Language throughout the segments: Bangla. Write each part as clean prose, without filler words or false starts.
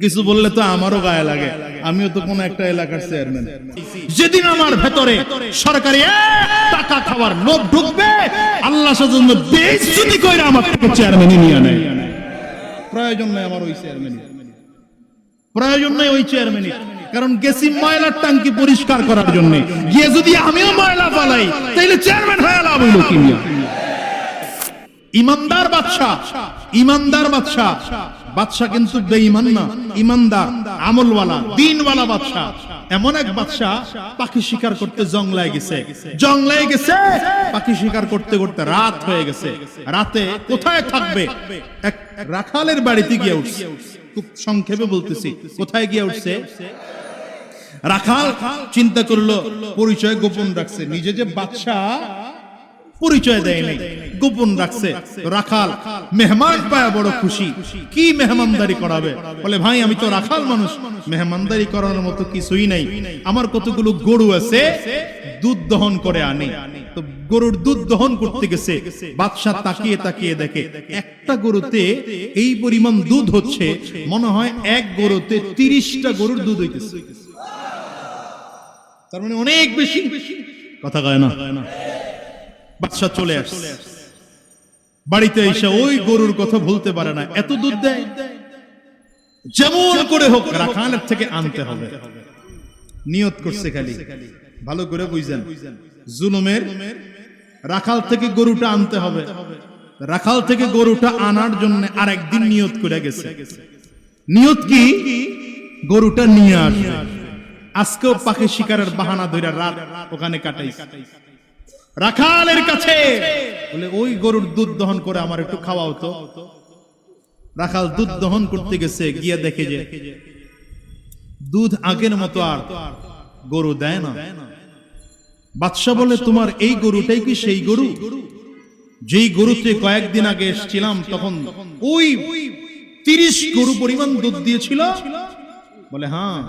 কিছু বললে তো আমারও গায়ে লাগে, আমিও তো কোন একটা এলাকার চেয়ারম্যান। যেদিন আমার ভেতরে সরকারি টাকা খাওয়ার লোভ ঢুকবে, আল্লাহ সাজন্য বেইজ্জতি কইরা আমার থেকে চেয়ারম্যানই নিয়ে নেয়। প্রয়োজন নাই আমার ওই চেয়ারম্যান, প্রয়োজন নাই ওই চেয়ারম্যান। কারণ গেছি ময়লার ট্যাঙ্কি পরিষ্কার করার জন্য, গিয়ে যদি আমিও ময়লা ফালাই তাহলে চেয়ারম্যান হয়ে লাভ হইল কি? ইমানদার বাদশাহ, ইমানদার বাদশাহ, বাদশাহ কিন্তু বেঈমান না, ইমানদার আমলওয়ালা দ্বীনওয়ালা বাদশাহ। এমন এক বাদশাহ পাখি শিকার করতে জঙ্গলায় গেছে, জঙ্গলায় গেছে পাখি শিকার করতে করতে রাত হয়ে গেছে। রাতে কোথায় থাকবে? এক রাখালের বাড়িতে গিয়ে উঠছে। খুব সংক্ষেপে বলতেছি, কোথায় গিয়ে উঠছে? রাখাল চিন্তা করলো পরিচয় গোপন রাখছে, নিজে যে বাদশাহ পরিচয় দেয়নি, গোপন রাখছে। রাখাল মেহমান পায় বড় খুশি, কি মেহমানদারি করাবে? বলে ভাই আমি তো রাখাল মানুষ, মেহমানদারি করার মতো কিছুই নাই, আমার কতগুলো গরু আছে দুধ দহন করে আনে। তো গরুর দুধ দহন করতে গেছে, বাদশাহ তাকিয়ে তাকিয়ে দেখে একটা গরুতে এই পরিমাণ দুধ হচ্ছে, মনে হয় এক গরুতে 30টা গরুর দুধ হইতেছে। তার মানে অনেক বেশি, কথা কয় না? বাদশা চলে আসছে, বাড়িতে এসে ওই গরুর কথা ভুলতে পারে না, এত দুধ দেয়, যেমন করে হোক রাখালের থেকে আনতে হবে। নিয়ত করছে খালি, ভালো করে বুঝেন, জুলুমের রাখাল থেকে গরুটা আনতে হবে। রাখাল থেকে গরুটা আনার জন্য আর একদিন নিয়ত করে গেছে। নিয়ত কি? গরুটা নিয়ে আসবে। আজকেও পাখি শিকারের বাহানা ধরে রাত ওখানে কাটাইছে। রাখালের কাছে বলে ওই গরুর দুধ দহন করে আমার একটু খাওয়াও তো। রাখাল দুধ দহন করতে গেছে, গিয়ে দেখে যে দুধ আগের মতো আর গরু দেয় না। বাদশাহ বলে তোমার এই গরুটাই কি সেই গরু যেই গরুতে কয়েকদিন আগে এসেছিলাম তখন ওই 30 গরু পরিমাণ দুধ দিয়েছিল? বলে হ্যাঁ।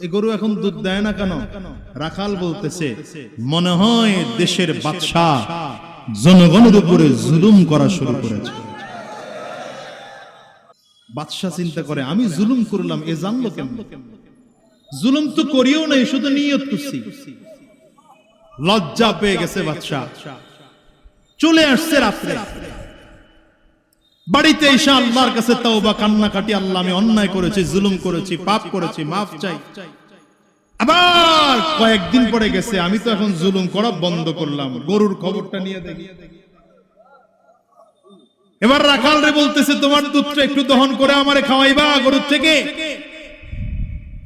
এই গরু এখন দুধ দেয় না কেন? রাখাল বলতেছে মনে হয় দেশের বাদশাহ জনগণের উপরে জুলুম করা শুরু করেছে। বাদশাহ চিন্তা করে আমি জুলুম করলাম, এ জানলো কেমন? জুলুম তো করিও নাই, শুধু নিয়ত করছি। লজ্জা পেয়ে গেছে বাদশাহ, চলে আসছে রাত্রে। বাড়িতে এসে আল্লাহর কাছে তওবা কান্নাকাটি, আল্লাহ আমি অন্যায় করেছি, জুলুম করেছি, পাপ করেছি, মাফ চাই। আবার কয়েকদিন পরে গেছে, আমি তো এখন জুলুম করা বন্ধ করলাম, গরুর খবরটা নিয়ে দেখি। এবার রাখাল রে বলতেছে তোমার দুধটা একটু দহন করে আমারে খাওয়াইবা গরুর থেকে।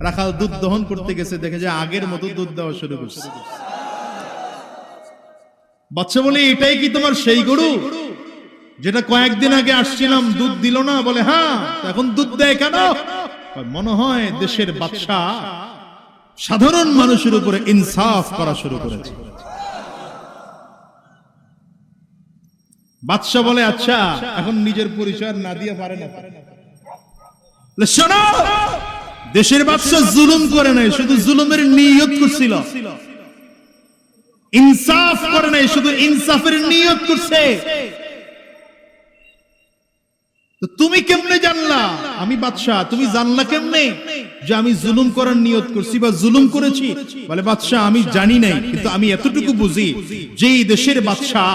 রাখাল দুধ দহন করতে গেছে, দেখে যে আগের মতো দুধ দেওয়া শুরু করছে। বাচ্চা বলে এটাই কি তোমার সেই গরু যেটা কয়েকদিন আগে আসছিলাম দুধ দিল না? বলে হ্যাঁ। এখন দুধ দেয় কেন? মনে হয় দেশের বাদশাহ সাধারণ মানুষের উপরে ইনসাফ করা শুরু করেছে। বাদশাহ বলে আচ্ছা, এখন নিজের পরিচয় না দিয়ে পারে না। শোনো, দেশের বাদশাহ জুলুম করে নাই, শুধু জুলুমের নিয়ত করছিল। ইনসাফ করে নাই, শুধু ইনসাফের নিয়ত করছে। তো তুমি কেমনে জানলা আমি বাদশাহ? তুমি জানলা কেমনে যে আমি জুলুম করার নিয়ত করছি বা জুলুম করেছি? বলে বাদশাহ আমি জানি নাই, কিন্তু আমি এতটুকু বুঝি যে এই দেশের বাদশাহ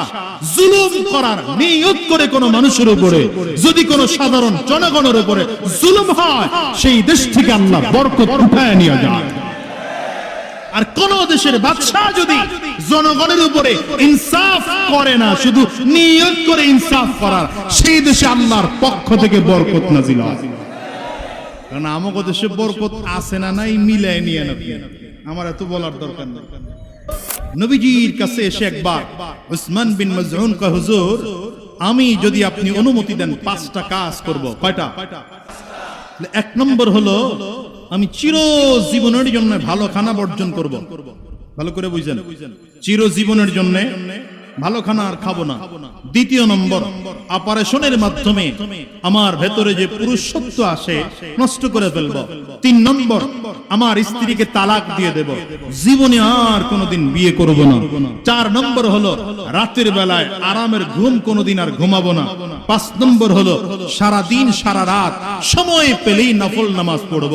জুলুম করার নিয়ত করে কোন মানুষের উপরে, যদি কোন সাধারণ জনগণের উপরে জুলুম হয়, সেই দেশ থেকে আল্লাহ বরকত উঠায় নিয়ে যায়। আর কোন দেশের বাদশাহ যদি জনগণের উপরে ইনসাফ করে না, শুধু নিয়ত করে ইনসাফ করার, সেই দেশে আল্লাহর পক্ষ থেকে বরকত নাজিল হয়। কারণ আমাদের দেশে বরকত আছে না নাই মিলাই নিয়ে না, আমার এত বলার দরকার নেই। নবীজির কাছে এসে একবার উসমান বিন মাজউন কয় হুজুর, আমি যদি আপনি অনুমতি দেন 5টা কাজ করব। কয়টা? 1 নম্বর হলো আমি চিরজীবনের জন্য ভালো খানা বর্জন করব। ভালো করে বুঝেন, চিরজীবনের জন্য ভালো খানা আর খাবো না। দ্বিতীয় নম্বর, অপারেশনের মাধ্যমে আমার ভেতরে যে পুরুষত্ব আসে নষ্ট করে ফেলবো। 3 নম্বর, আমার স্ত্রীকে তালাক দিয়ে দেব, জীবনে আর কোনোদিন বিয়ে করব না। 4 নম্বর হলো রাতের বেলায় আরামের ঘুম কোনোদিন আর ঘুমাবো না। 5 নম্বর হলো সারা দিন সারা রাত সময় পেলেই নফল নামাজ পড়ব।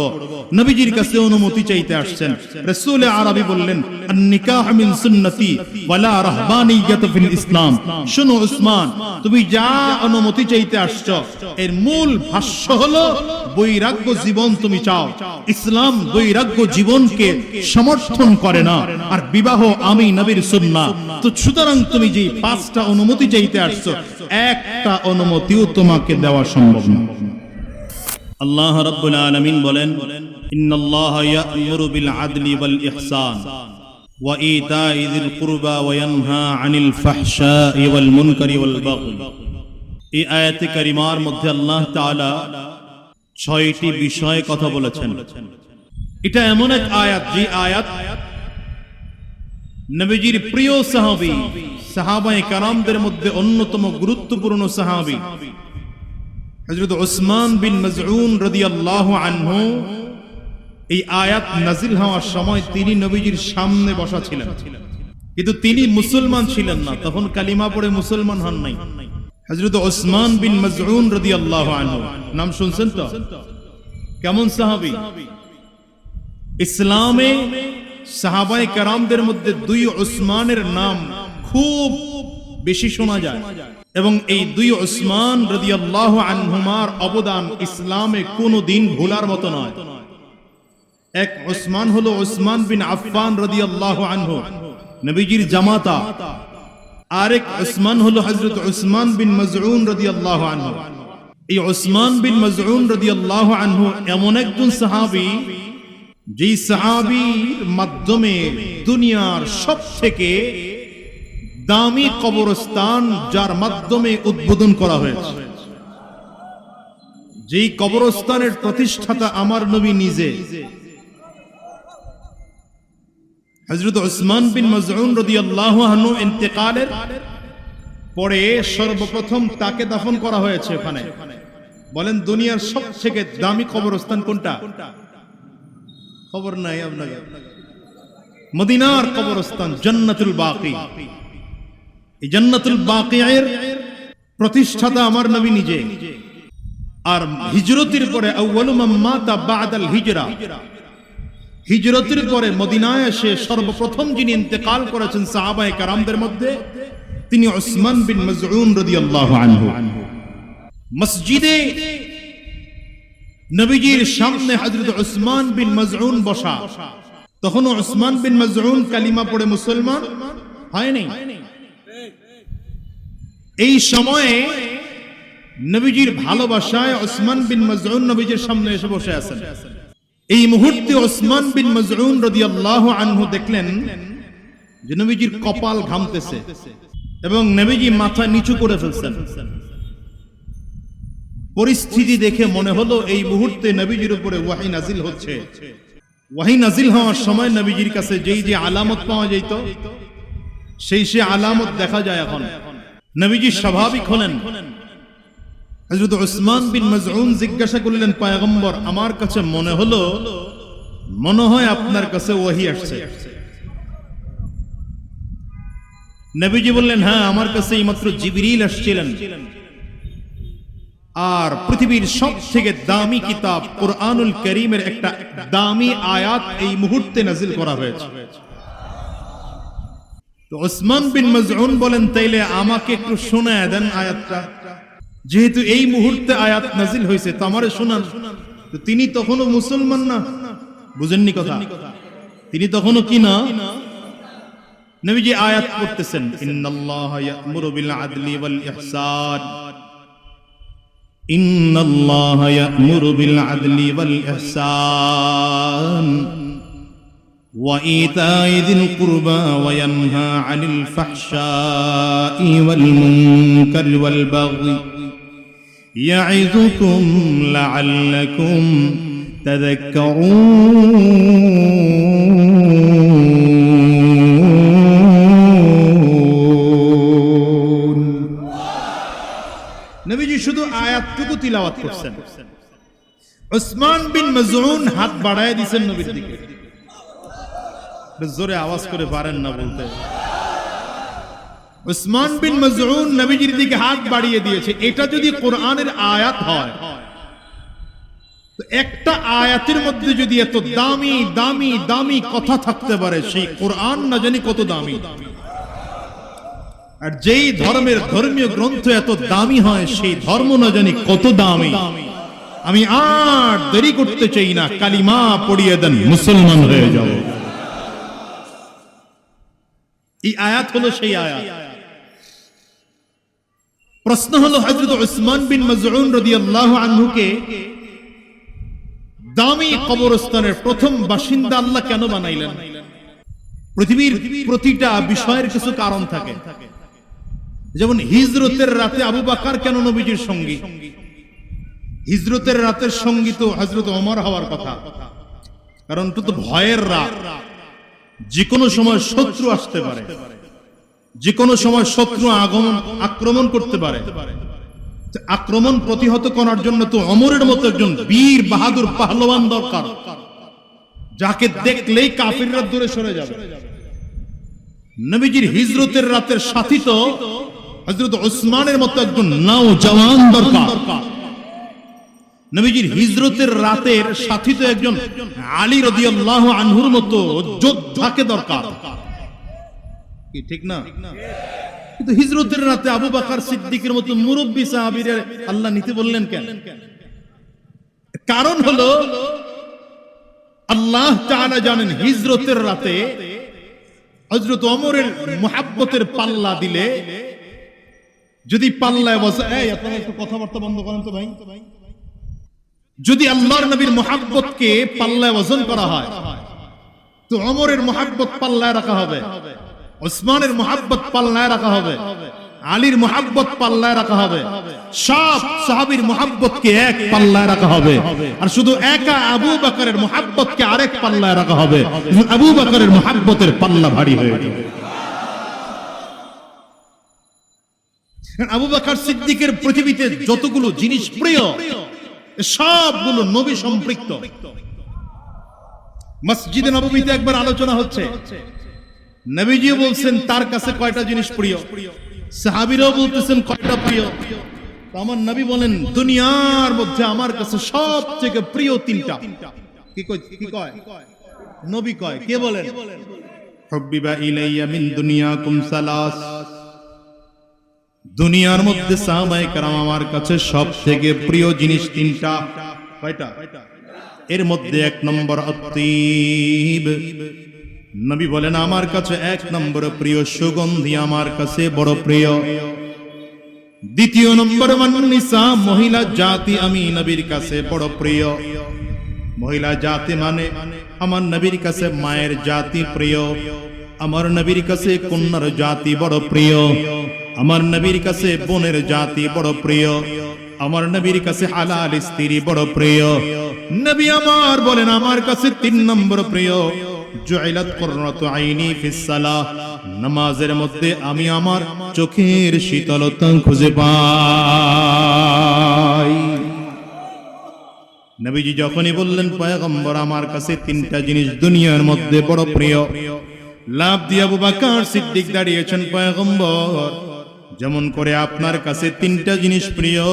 নবীজির কাছে অনুমতি চাইতে আসছেন। রাসূল আরবি বললেন, আন-নিকাহ মিন সুন্নতি ওয়ালা রাহবানিয়াত ফিল ইসলাম। শুনো উসমান, তুমি যা অনুমতি চাইতে আসছো এর মূল ভাষ্য হলো বৈরাগ্য জীবন তুমি চাও। ইসলাম বৈরাগ্য জীবনকে সমর্থন করে না, আর বিবাহ আমি নবীর সুন্নাহ। তো সুতরাং তুমি যে 5টা অনুমতি চাইতে আসছো, একটা অনুমতিও তোমাকে দেওয়া সম্ভব না। আল্লাহ রাব্বুল আলামিন বলেন, ইন্নাল্লাহা ইয়া'মুরু বিল আদলি ওয়াল ইহসান ওয়া ইতা'i যিল কুরবা ওয়া ইয়ানহা আনিল ফাহশা'i ওয়াল মুনকারি ওয়াল বাগই। এই আয়াতে কারিমার মধ্যে আল্লাহ তাআলা 6টি বিষয়ে কথা বলেছেন। এটা এমন এক আয়াত, যে আয়াত নবীজির প্রিয় সাহাবী, সাহাবায়ে কেরামদের মধ্যে অন্যতম গুরুত্বপূর্ণ সাহাবী হযরত উসমান বিন মাযউন রাদিয়াল্লাহু আনহু, এই আয়াত নাজিল হওয়ার সময় তিনি নবীজির সামনে বসা ছিলেন, কিন্তু তিনি মুসলমান ছিলেন না, তখন কালিমা পড়ে মুসলমান হন নাই। হযরত উসমান বিন মাযউন রাদিয়াল্লাহু আনহু, নাম শুনছেন তো? কেমন সাহাবী? ইসলামে সাহাবায়ে কেরামদের মধ্যে 2 উসমানের নাম খুব বেশি শোনা যায়, এবং এই 2 উসমান রাদিয়াল্লাহু আনহুমার অবদান ইসলামে কোনোদিন ভোলার মতো নয়। এক উসমান হলো উসমান বিন আফফান রাদিয়াল্লাহু আনহু, নবীজির জামাতা। আরেক উসমান হলো হযরত উসমান বিন মাযউন রাদিয়াল্লাহু আনহু। এই উসমান বিন মাযউন রাদিয়াল্লাহু আনহু এমন একজন সাহাবী, যেই সাহাবীর মাধ্যমে দুনিয়ার সবথেকে দামি কবরস্থান যার মাধ্যমে উদ্বোধন করা হয়েছে, যেই কবরস্থানের প্রতিষ্ঠাতা আমার নবী নিজে। হযরত উসমান বিন মাযউন রাদিয়াল্লাহু আনহু ইন্তেকালের পরে সর্বপ্রথম তাকে দাফন করা হয়েছে ওখানে। বলেন দুনিয়ার সবথেকে দামি কবরস্থান কোনটা? খবর নাই আপনাদের? মদিনার কবরস্থান জান্নাতুল বাকি। এই জান্নাতুল বাকিয়ের প্রতিষ্ঠাতা আমার নবী নিজে। আর হিজরতের পরে আউয়ালু মান মাতা বাদাল হিজরা, হিজরতের পরে মদিনায় এসে সর্বপ্রথম যিনি ইন্তেকাল করেছেন সাহাবায়ে কেরামদের মধ্যে, তিনি উসমান বিন মাযউন রাদিয়াল্লাহু আনহু। মসজিদে নবীজির সামনে হযরত উসমান বিন মাযউন বসা, তখন উসমান বিন মাযউন কালিমা পড়ে মুসলমান হয় নাই। এই সময়ে নবীজির ভালোবাসায় উসমান বিন মাযউন নবীজির সামনে এসে বসে আছেন। এই মুহূর্তে উসমান বিন মাযউন রাদিয়াল্লাহু আনহু দেখলেন যে নবীজির কপাল ঘামতেছে এবং নবীজি মাথা নিচু করে ফেলছেন। পরিস্থিতি দেখে মনে হলো এই মুহূর্তে নবীজির উপরে ওয়াহী নাজিল হচ্ছে। ওয়াহী নাজিল হওয়ার সময় নবীজির কাছে যেই যে আলামত পাওয়া যেত, সেই আলামত দেখা যায় এখন। নবীজি স্বাভাবিক হলেন। হযরত উসমান বিন মাযউন জিজ্ঞাসা করলেন, পয়গম্বর, আমার কাছে মনে হলো, মনে হয় আপনার কাছে ওয়াহী আসছে। নবীজি বললেন, হ্যাঁ, আমার কাছে এইমাত্র জিবরিল আসছিলেন, আর পৃথিবীর সবথেকে দামি কিতাব কুরআনুল কারীমের একটা দামি আয়াত এই মুহূর্তে নাজিল করা হয়েছে। তো উসমান বিন মাযউন বলেন, তাইলে আমাকে একটু শোনায় দেন আয়াতটা, যেহেতু এই মুহূর্তে আয়াত নাজিল হয়েছে, তো আমারে শোনান। তো তিনি তখনও মুসলমান না, বুঝেননি কথা? তিনি তখনও কি না? নবীজি আয়াত পড়তেছেন, ইন্নাল্লাহা ইয়া'মুরু বিল আদলি ওয়াল ইহসান, ইন্নাল্লাহা ইয়া'মুরু বিল আদলি ওয়াল ইহসান ওয়া ইতা'i যিল কুরবা ওয়া ইয়ানহা আনিল ফাহশা'i ওয়াল মুনকারি ওয়াল বাগই ইয়া'iযুকুম লা'আল্লাকুম তাযাক্কারুন। শুধু আয়াতটুকু তিলাওয়াত করছেন, উসমান বিন মাজউন হাত বাড়ায় দিয়েছেন নবীর দিকে। জোরে আওয়াজ করে পারেন না বলতে। উসমান বিন মাজউন নবীজির দিকে হাত বাড়িয়ে দিয়েছে। এটা যদি কোরআনের আয়াত হয়, তো একটা আয়াতের মধ্যে যদি এত দামি দামি দামি কথা থাকতে পারে, সেই কোরআন না জানি কত দামি। আর যেই ধর্মের ধর্মীয় গ্রন্থ এত দামি হয়, সেই ধর্ম না জানি কত দামি। আমি আর দেরি করতে চাই না, কালিমা পড়িয়ে দেন, মুসলমান হয়ে যাও। এই আয়াত হলো সেই আয়াত। প্রশ্ন হলো, হযরত উসমান বিন মাজউন রাদিয়াল্লাহু আনহুকে দামি কবরস্থানের প্রথম বাসিন্দা আল্লাহ কেন বানাইলেন? পৃথিবীর প্রতিটা বিষয়ের কিছু কারণ থাকে। যেমন হিজরতের রাতে আবু বকর কেন নবীজির সঙ্গী? হিজরতের রাতের সঙ্গী তো হযরত ওমর হওয়ার কথা, কারণ তো ভয়ের রাত। যে কোনো সময় শত্রু আসতে পারে, যে কোনো সময় শত্রু আক্রমণ করতে পারে। আক্রমণ প্রতিহত করার জন্য তো ওমরের মতো একজন বীর বাহাদুর পাহলওয়ান দরকার, যাকে দেখলেই কাফিররা দূরে সরে যাবে। নবীজির হিজরতের রাতের সাথী তো হযরত উসমানের মতো একজন নওজওয়ান দরকার। নবীজির হিজরতের রাতের সাথী তো একজন আলী রাদিয়াল্লাহু আনহুর মতো যোদ্ধাকে দরকার, কি ঠিক না? কিন্তু হিজরতের রাতে আবু বকর সিদ্দিকের মতো মুরব্বী সাহাবীদের আল্লাহ নিতে বললেন কেন? কারণ হলো, আল্লাহ তাআলা জানেন হিজরতের রাতে হযরত ওমরের মুহাব্বতের পাল্লা দিলে, যদি পাল্লায় বসে, এই আপনারা একটু কথাবার্তা বন্ধ করেন তো ভাই। যদি আল্লাহর নবীর মুহাব্বতকে পাল্লায় ওজন করা হয়, তো ওমরের মুহাব্বত পাল্লায় রাখা হবে, উসমানের মুহাব্বত পাল্লায় রাখা হবে, আলীর মুহাব্বত পাল্লায় রাখা হবে, সব সাহাবীর মুহাব্বতকে এক পাল্লায় রাখা হবে। আর শুধু একা আবু বকরের মুহাব্বতকে আরেক পাল্লায় রাখা হবে। আবু বকরের মুহাব্বতের পাল্লা ভারী হয়ে যাবে। আবু বকর সিদ্দিকের পৃথিবীতে যতগুলো জিনিস প্রিয়, সবগুলো নবী সম্পৃক্ত। মসজিদে নববীতে একবার আলোচনা হচ্ছে, নবীজিও বলছেন তার কাছে কয়টা জিনিস প্রিয়, সাহাবীরাও বলতেছেন কয়টা প্রিয়। আমার নবী বলেন, দুনিয়ার মধ্যে আমার কাছে সবথেকে প্রিয় তিনটা। কি কয় নবী? কয় কে বলেন? হুব্বিবা ইলাইয়া মিন দুনিয়াকুম সালাস। দুনিয়ার মধ্যে সাহাবায়ে কেরাম আমার কাছে সবথেকে প্রিয় জিনিস তিনটা। কয়টা? এর মধ্যে এক নম্বর আত্তিব। নবী বলেন, আমার কাছে এক নম্বর প্রিয় সুগন্ধি আমার কাছে বড় প্রিয়। দ্বিতীয় নম্বর নিসা, মহিলা জাতি আমি নবীর কাছে বড় প্রিয়। মহিলা জাতি মানে আমার নবীর কাছে মায়ের জাতি প্রিয়, আমার নবীর কাছে কন্যার জাতি বড় প্রিয়, আমার নবীর কাছে বোনের জাতি বড় প্রিয়, আমার নবীর কাছে হালাল স্ত্রী বড় প্রিয়। নবী আমার বলেন, আমার কাছে তিন নম্বর প্রিয়, জুইলাত কুররাতু আইনি ফিস সালাহ। নামাজের মধ্যে আমি আমার চোখের শীতলতা খুঁজে পাই। নবীজি যখনই বললেন, পয়গম্বর আমার কাছে তিনটা জিনিস দুনিয়ার মধ্যে বড় প্রিয়, লাভ দিয়ে আবু বকর সিদ্দিক দাঁড়িয়েছেন, পয়গম্বর যেমন করে আপনার কাছে তিনটা জিনিস প্রিয়,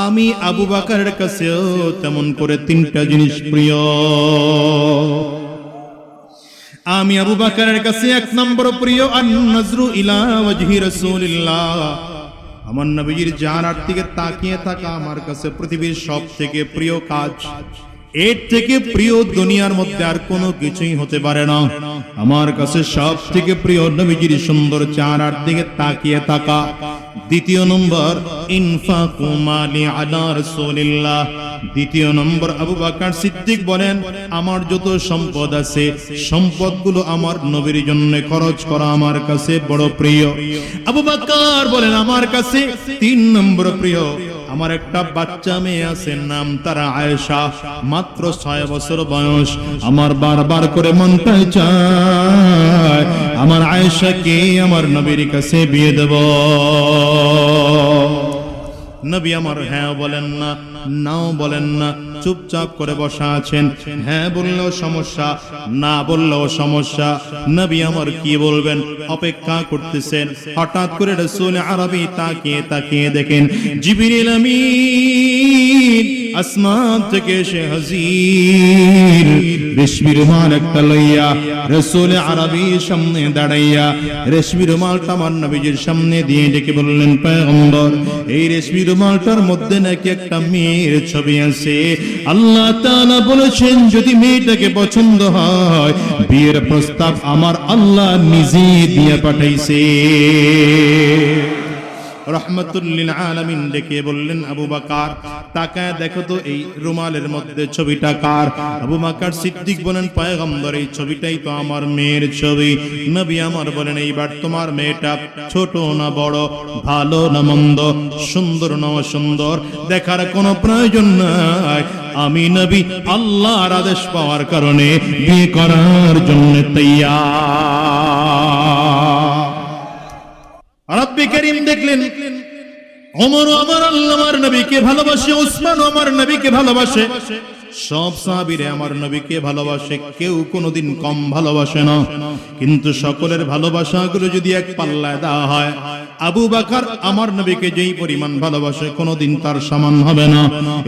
আমি আবু বকরের কাছেও তেমন করে তিনটা জিনিস প্রিয়। আমি আবু বকরের কাছে এক নম্বর প্রিয় আন-নাজরু ইলা ওয়াজহি রাসূলিল্লাহ। আমার নবীজির চেহারার দিকে তাকিয়ে থাকা আমার কাছে পৃথিবীর সবথেকে প্রিয় কাজ। এর থেকে প্রিয় দুনিয়ার মধ্যে আর কোনো কিছুই হতে পারে না। আমার কাছে সবথেকে প্রিয় নবীজির সুন্দর চেহারার দিকে তাকিয়ে থাকা। দ্বিতীয় নম্বর ইনফাকু মালি আলা রাসূলিল্লাহ। দ্বিতীয় নম্বর আবু বকর সিদ্দিক বলেন, আমার যত সম্পদ আছে সম্পদগুলো আমার নবীর জন্য খরচ করা আমার কাছে বড় প্রিয়। আবু বকর বলেন, আমার কাছে তিন নম্বর প্রিয়, আমার একটা বাচ্চা মেয়ে আছে, নাম তার আয়েশা, মাত্র 6 বছর বয়স। আমার বারবার করে মনটা চায় আমার আয়েশাকে আমার নবীর কাছে বিয়ে দেব। নবী আমার হ্যাঁ বলেন না, নাও বলেন না, চুপচাপ করে বসা আছেন। হ্যাঁ বললেও সমস্যা, না বললেও সমস্যা। নবী আমার কি বলবেন অপেক্ষা করতেছেন। হঠাৎ করে রাসূল আরবি তাকিয়ে তাকিয়ে দেখেন জিবরিল আমিন আসমান থেকে এসে হাজির, রেশমি রুমাল একটা লইয়া রাসূল আরবির সামনে দাঁড়াইয়া রেশমি রুমালটা আমার নবীজির সামনে দিয়ে ডেকে বললেন, পয়গম্বর এই রেশমি রুমালটার মধ্যে নাকি একটা মেয়ের ছবি আছে। আল্লাহ তাআলা বলেছেন যদি মেয়েটাকে পছন্দ হয় বিয়ের প্রস্তাব আমার আল্লাহ নিজে দিয়ে পাঠাইছে। রহমাতুল লিল আলামিন ডেকে বললেন, আবু বকর তাকায় দেখো তো এই রুমালের মধ্যে ছবিটা কার? আবু বকর সিদ্দিক বলেন, পয়গম্বর এই ছবিটাই তো আমার মেয়ের ছবি। নবী আমার বলেন, এইবার তোমার মেয়েটা ছোট না বড়, ভালো না মন্দ, সুন্দর না অসুন্দর দেখার কোনো প্রয়োজন নাই। আমি নবী আল্লাহর আদেশ পাওয়ার কারণে বিয়ে করার জন্য তৈয়ার। রব্বি করিম দেখলেন ওমর আমার আল্লাহর নবীকে ভালোবাসে, ওসমান আমার নবীকে ভালোবাসে, সব সাহাবীরা আমার নবীকে ভালোবাসে, কেউ কোনোদিন কম ভালোবাসে না। কিন্তু সকলের ভালোবাসাগুলো যদি এক পাল্লায় দেওয়া হয়, আবু বকর আমার নবীকে যেই পরিমাণ ভালোবাসে কোনোদিন তার সমান হবে না।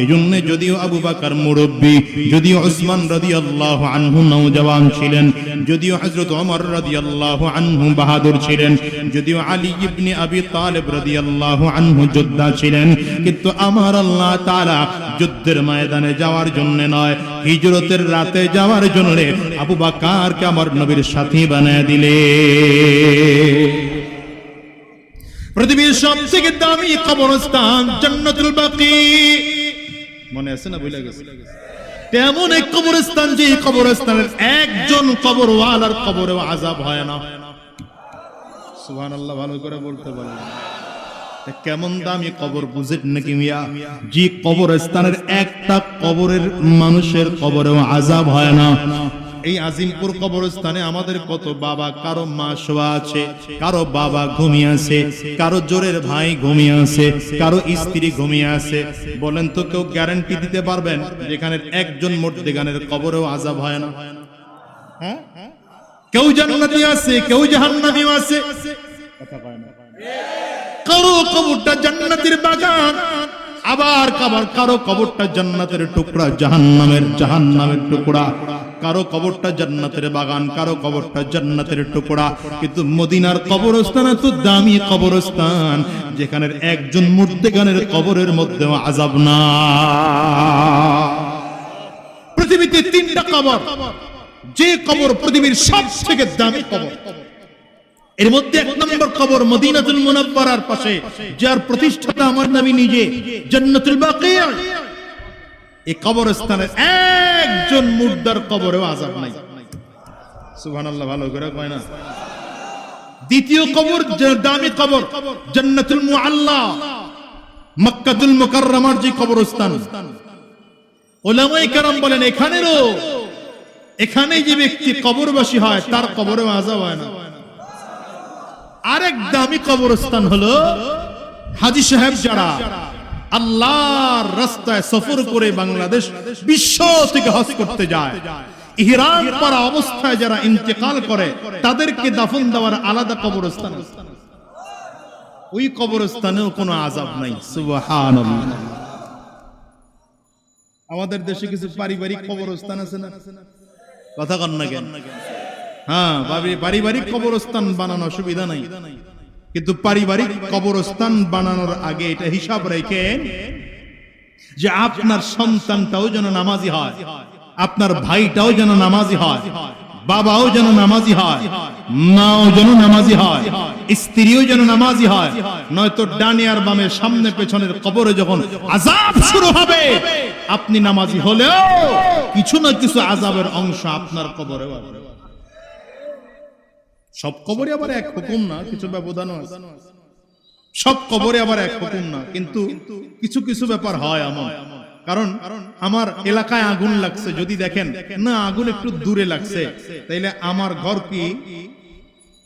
এজন্য যদিও আবু বকর মুরব্বী, যদিও উসমান রাদিয়াল্লাহু আনহু নওজওয়ান ছিলেন, যদিও হযরত ওমর রাদিয়াল্লাহু আনহু বাহাদুর ছিলেন, যদিও আলী ইবনে আবি তালিব রাদিয়াল্লাহু আনহু যোদ্ধা ছিলেন, কিন্তু আমার আল্লাহ তাআলা যুদ্ধের ময়দানে যাওয়ার জন্য নয়, হিজরতের রাতে যাওয়ার জন্য আবু বকরকে আমার নবীর সাথী বানায় দিলে। পৃথিবীর সবথেকে দামি কবরস্থান জান্নাতুল বাকি, মনে আছে না? ভুলে গেছে? তেমন এক কবরস্থান যে কবরস্থানের একজন কবরওয়ালার কবরেও আযাব হয় না। সুবহানাল্লাহ, ভালো করে বলতে পারলেন। কেমন দামি কবর বুঝেন নাকি মিয়া? যে কবরস্থানের একটা কবরের মানুষের কবরেও আযাব হয় না। এই আজিমপুর কবরস্থানে আমাদের কত বাবা, কারো মা শোয়া আছে, কারো বাবা ঘুমিয়ে আছে, কারো জোরের ভাই ঘুমিয়ে আছে, কারো স্ত্রী ঘুমিয়ে আছে। বলেন তো কেউ গ্যারান্টি দিতে পারবেন যেখানে একজন মুর্দেগানের কবরেও আযাব হয় না? হ্যাঁ, কেউ জান্নাতি আছে, কেউ জাহান্নামী আছে, কথা কয় না। কারো কবরটা জান্নাতের বাগান, আবার কারো কবরটা জান্নাতের টুকরা, জাহান্নামের টুকরা। কারো কবরটা জান্নাতের বাগান, কারো কবরটা জান্নাতের টুকরা। কিন্তু মদিনার কবরস্থান এত দামি কবরস্থান যেখানে একজন মুর্দেগানের কবরের মধ্যেও আযাব না। পৃথিবীতে 3টা কবর, যে কবর পৃথিবীর সবথেকে দামি কবর, এর মধ্যে 1 নম্বর কবর মদিনাতুল মুনাওয়ারার পাশে, যার প্রতিষ্ঠাতা আমার নবী নিজে, জান্নাতুল বাকি। এই কবরস্থানে একজন মুর্দার কবরেও আযাব নাই। সুবহানাল্লাহ, ভালো করে কয় না? দ্বিতীয় কবর দামি কবর জান্নাতুল মুআল্লা, মক্কাতুল মুকাররমার যে কবরস্থান, উলামায়ে কেরাম বলেন এখানে যে ব্যক্তি কবরবাসী হয় তার কবরেও আযাব হয় না। আরেক দামি কবরস্থান হলো হাজী সাহেব যারা আল্লাহর রাস্তায় সফর করে বাংলাদেশ বিশ্ব থেকে হজ করতে যায়, ইহরাম পরা অবস্থায় যারা ইন্তেকাল করে তাদেরকে দাফন দেওয়ার আলাদা কবরস্থান। ওই কবরস্থানেও কোনো আযাব নাই। সুবহানাল্লাহ। আমাদের দেশে কিছু পারিবারিক কবরস্থান আছে না? কথা কন না কেন? হ্যাঁ, পারিবারিক কবরস্থান বানানো অসুবিধা নাই, কিন্তু পারিবারিক কবরস্থান বানানোর আগে এটা হিসাব রেখেন যে আপনার সন্তানটাও যেন নামাজি হয়, আপনার ভাইটাও যেন নামাজি হয়, বাবাও যেন নামাজি হয়, মাও যেন নামাজি হয়, স্ত্রীও যেন নামাজি হয়। নয়তো ডানে আর বামে, সামনে পেছনের কবরে যখন আযাব শুরু হবে, আপনি নামাজি হলেও কিছু না কিছু আযাবের অংশ আপনার কবরেও আছে। সব কবরে আবার এক হুকুম না, কিছু ব্যবধানও আছে। সব কবরে আবার এক হুকুম না, কিন্তু কিছু কিছু ব্যাপার হয় এমন। কারণ আমার এলাকায় আগুন লাগছে, যদি দেখেন না আগুন একটু দূরে লাগছে, তাইলে আমার ঘর কি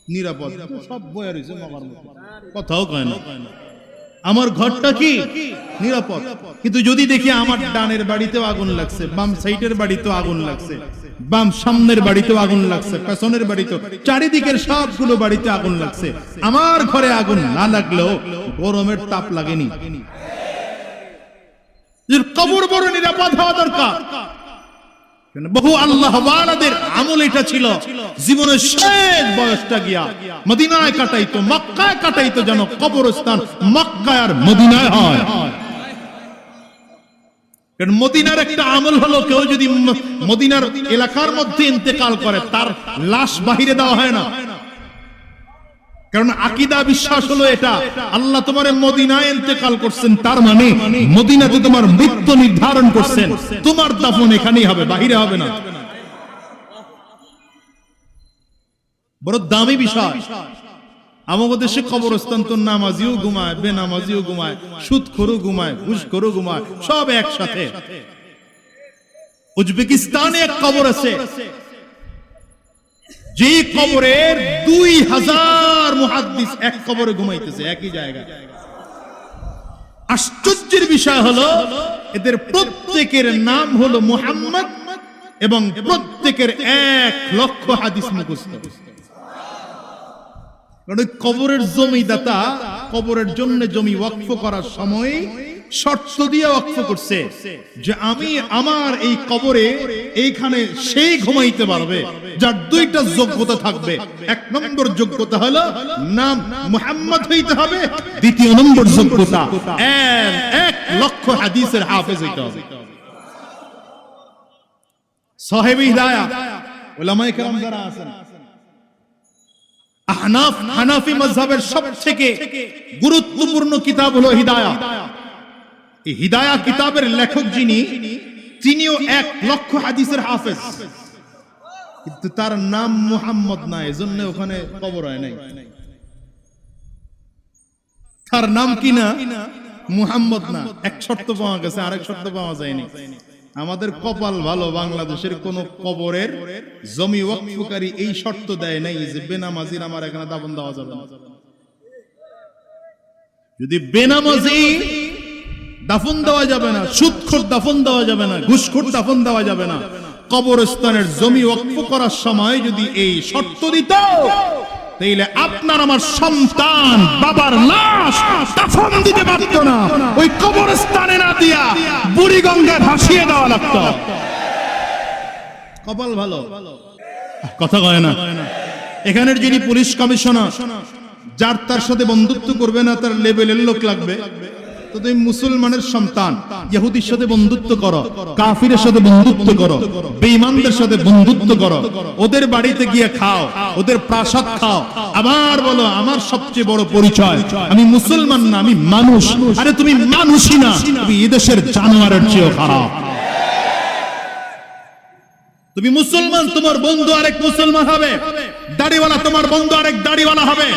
নিরাপদ? সব বয়ার হইছে, কথাও কয় না। আমার ঘরটা কি নিরাপদ। কিন্তু যদি দেখি আমার ডানের বাড়িতেও আগুন লাগছে, বাম সাইডের বাড়িতেও আগুন লাগছে, বাম সামনের বাড়িতেও আগুন লাগছে, পেছনের বাড়িতেও, চারিদিকের সবগুলো বাড়িতে আগুন লাগছে, আমার ঘরে আগুন না লাগলেও গরমের তাপ লাগেনি। কবর বড় নিরাপদ হওয়া দরকার। বহু আল্লাহওয়ালাদের আমল এটা ছিল, জীবনের শেষ বয়সটা গিয়া মদিনায় কাটাইতো, মক্কায় কাটাইতো, যেন কবরস্থান মক্কায় আর মদিনায় হয়। কারণ মদিনার একটা আমল হলো, কেউ যদি মদিনার এলাকার মধ্যে ইন্তেকাল করে তার লাশ বাহিরে দেওয়া হয় না। কারণ আকীদা বিশ্বাস হলো এটা, আল্লাহ তোমার মদিনায় ইন্তেকাল করছেন, তার মানে মদিনাতে তোমার মৃত্যু নির্ধারণ করছেন, তোমার দাফন এখানেই হবে, বাহিরে হবে না। বড় দামি বিষয়। আমাদের দেশে কবরস্থান তো নামাজিও ঘুমায়, বেনামাজিও ঘুমায়, সুদখোরও ঘুমায়, ঘুষখোরও ঘুমায়, সব একসাথে। উজবেকিস্তানে এক কবর আছে, যে কবরের 2000 মুহাদ্দিস এক কবরে ঘুমাইতেছে একই জায়গায়। আশ্চর্যের বিষয় হলো এদের প্রত্যেকের নাম হলো মুহাম্মদ এবং প্রত্যেকের 1 লক্ষ হাদিস মুখস্থ। কবরের জমিদাতা কবরের জন্য জমি ওয়াকফ করার সময় শর্ত দিয়ে ওয়াকফ করছে যে আমি আমার এই কবরে এইখানে সেই ঘুমাইতে পারবে যার 2টা যোগ্যতা থাকবে। 1 নম্বর যোগ্যতা হলো নাম মুহাম্মদ হইতে হবে, 2য় নম্বর যোগ্যতা 1 লক্ষ হাদিসের হাফেজ হইতে হবে। সাহেব হিদায়াত উলামায়ে কেরাম যারা আছেন, হানাফি মাযহাবের সবথেকে গুরুত্বপূর্ণ কিতাব হলো হিদায়াত। এই হিদায়াত কিতাবের লেখক তিনিও 1 লক্ষ হাদিসের হাফেজ, কিন্তু তার নাম মুহাম্মদ না, এজন্য ওখানে কবর হয় নাই। তার নাম কি না? মুহাম্মদ না। এক শর্ত পাওয়া গেছে, আরেক শর্ত পাওয়া যায়নি। আমাদের কপাল ভালো, বাংলাদেশের কোন কবরের জমি ওয়াকফকারী এই শর্ত দেয় নাই যে বেনামাজির আমার এখানে দাফন দেওয়া যাবে না। যদি বেনামাজি দাফন দেওয়া যাবে না, সুদখোর দাফন দেওয়া যাবে না, ঘুষখোর দাফন দেওয়া যাবে না, কবরস্থানের জমি ওয়াকফ করার সময় যদি এই শর্ত দিত, তাইলে আপনার আমার সন্তান বাবার লাশ দাফন দিতে পারত না, ওই কবরস্থানে না দিয়া বুড়িগঙ্গায় ভাসিয়ে দেওয়া লাগতো। কপাল ভালো, কথা কয় না। এখানের যিনি পুলিশ কমিশনার, যার তার সাথে বন্ধুত্ব করবে না, তার লেভেলের লোক লাগবে। তো তুমি মুসলমানের সন্তান, ইহুদির সাথে বন্ধুত্ব করো, কাফিরের সাথে বন্ধুত্ব করো, বেঈমানদের সাথে বন্ধুত্ব করো, ওদের বাড়িতে গিয়ে খাও, ওদের প্রাসাদ খাও, আবার বলো আমার সবচেয়ে বড় পরিচয় আমি মুসলমান না, আমি মানুষ। আরে তুমি মানুষই না, তুমি এদেশের জানোয়ারের চেয়েও খারাপ। তুমি মুসলমান, তোমার বন্ধু আরেক মুসলমান হবে, দাড়িওয়ালা তোমার বন্ধু আরেক দাড়িওয়ালা হবে,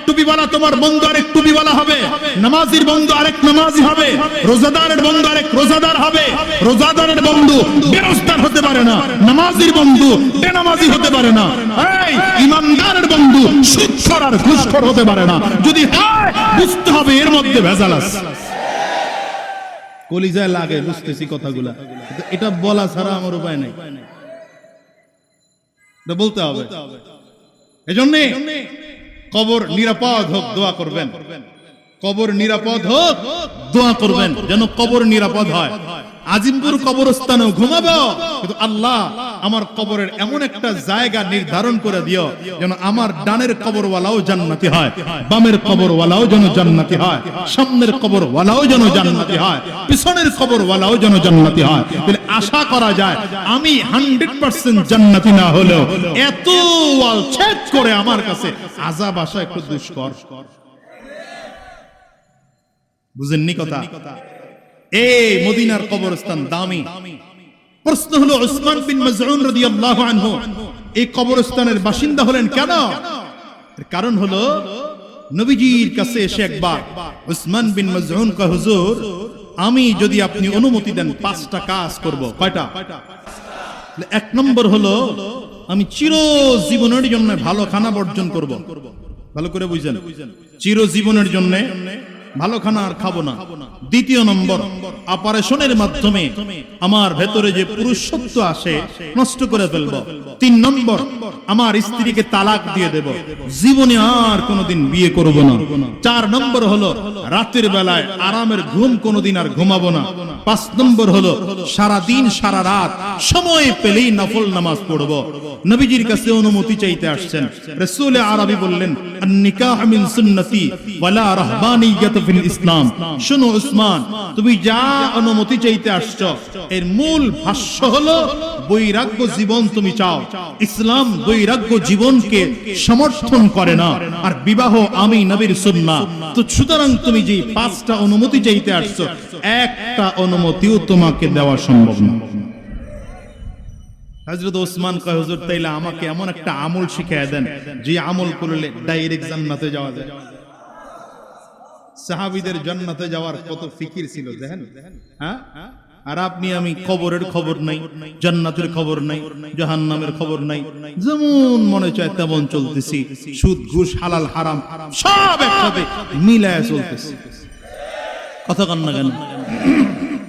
টুপিওয়ালা তোমার বন্ধু আরেক টুপিওয়ালা হবে, নামাজির বন্ধু আরেক নামাজি হবে, রোজাদারের বন্ধু আরেক রোজাদার হবে। রোজাদারের বন্ধু বেরোজগার হতে পারে না, নামাজির বন্ধু বেনামাজি হতে পারে না, এই ইমানদারের বন্ধু সুদখোর আর ঘুষখোর হতে পারে না। যদি হয় বুঝতে হবে এর মধ্যে ভেজাল আছে। কলিজায় লাগে, বুঝতেছি কথাগুলা, এটা বলা ছাড়া আমার উপায় নাই, বলতে হবে। এজন্য কবর নিরাপদ হোক দোয়া করবেন, কবর নিরাপদ হোক দোয়া করবেন, যেন কবর নিরাপদ হয়। আজিমপুর কবরস্থানেও ঘুমাবো, কিন্তু আল্লাহ আমার কবরের এমন একটা জায়গা নির্ধারণ করে দিও যেন আমার ডানের কবরওয়ালাও জান্নাতি হয়, বামের কবরওয়ালাও যেন জান্নাতি হয়, সামনের কবরওয়ালাও যেন জান্নাতি হয়, পিছনের কবরওয়ালাও যেন জান্নাতি হয়। তাহলে আশা করা যায় আমি 100% জান্নাতি না হলেও এত ওয়াল ছেদ করে আমার কাছে আযাব আসা একটু দুষ্কর। বুঝেননি কথা? এই মদিনার কবরস্থান দামি। প্রশ্ন হলো উসমান বিন মাযউন রাদিয়াল্লাহু আনহু এই কবরস্থানের বাসিন্দা হলেন কেন? এর কারণ হলো নবীজির কাছে এসে একবার উসমান বিন মাযউন কয়, হুজুর আমি যদি আপনি অনুমতি দেন 5টা কাজ করব। কয়টা? 1 নম্বর হলো আমি চিরজীবনের জন্য ভালো খানা বর্জন করব। ভালো করে বুঝেন, চিরজীবনের জন্য ভালো খানা আর খাবো না। দ্বিতীয় নম্বর, অপারেশনের মাধ্যমে আমার ভেতরে যে পুরুষত্ব আসে নষ্ট করে ফেলবো। 3 নম্বর, আমার স্ত্রীকে তালাক দিয়ে দেব, জীবনে আর কোনোদিন বিয়ে করব না। 4 নম্বর হলো রাতের বেলায় আরামের ঘুম কোনোদিন আর ঘুমাবো না। 5 নম্বর হলো সারা দিন সারা রাত সময় পেলেই নফল নামাজ পড়ব। নবীজির কাছে অনুমতি চাইতে আসছেন। রাসূল আরবি বললেন, আন-নিকাহ মিন সুন্নতি ওয়ালা রাহবানিয়াত ফিল ইসলাম। শুনো উসমান, তুমি যা অনুমতি চাইতে আসছো এর মূল ভাষ্য হলো বৈরাগ্য জীবন তুমি চাও। ইসলাম বৈরাগ্য জীবনকে সমর্থন করে না, আর বিবাহ আমি নবীর সুন্নাহ। তো সুতরাং তুমি যে 5টা অনুমতি চাইতে আসছো, একটা অনুমতিও তোমাকে দেওয়া সম্ভব না। হযরত ওসমান কয়, হুজুর তাইলে আমাকে এমন একটা আমল শিখিয়ে দেন যে আমল করলে ডাইরেক্ট জান্নাতে যাওয়া যায়। সাহাবীদের জান্নাতে যাওয়ার কত ফিকির ছিল দেখেন। হ্যাঁ, আর আপনি আমি কবরের খবর নাই, জান্নাতের খবর নাই, জাহান্নামের খবর নাই, যেমন মনে চায় তেমন চলতেছি। সুদ ঘুষ হালাল হারাম সব একসাথে মিলায় চলতেছে। কথা কন না কেন?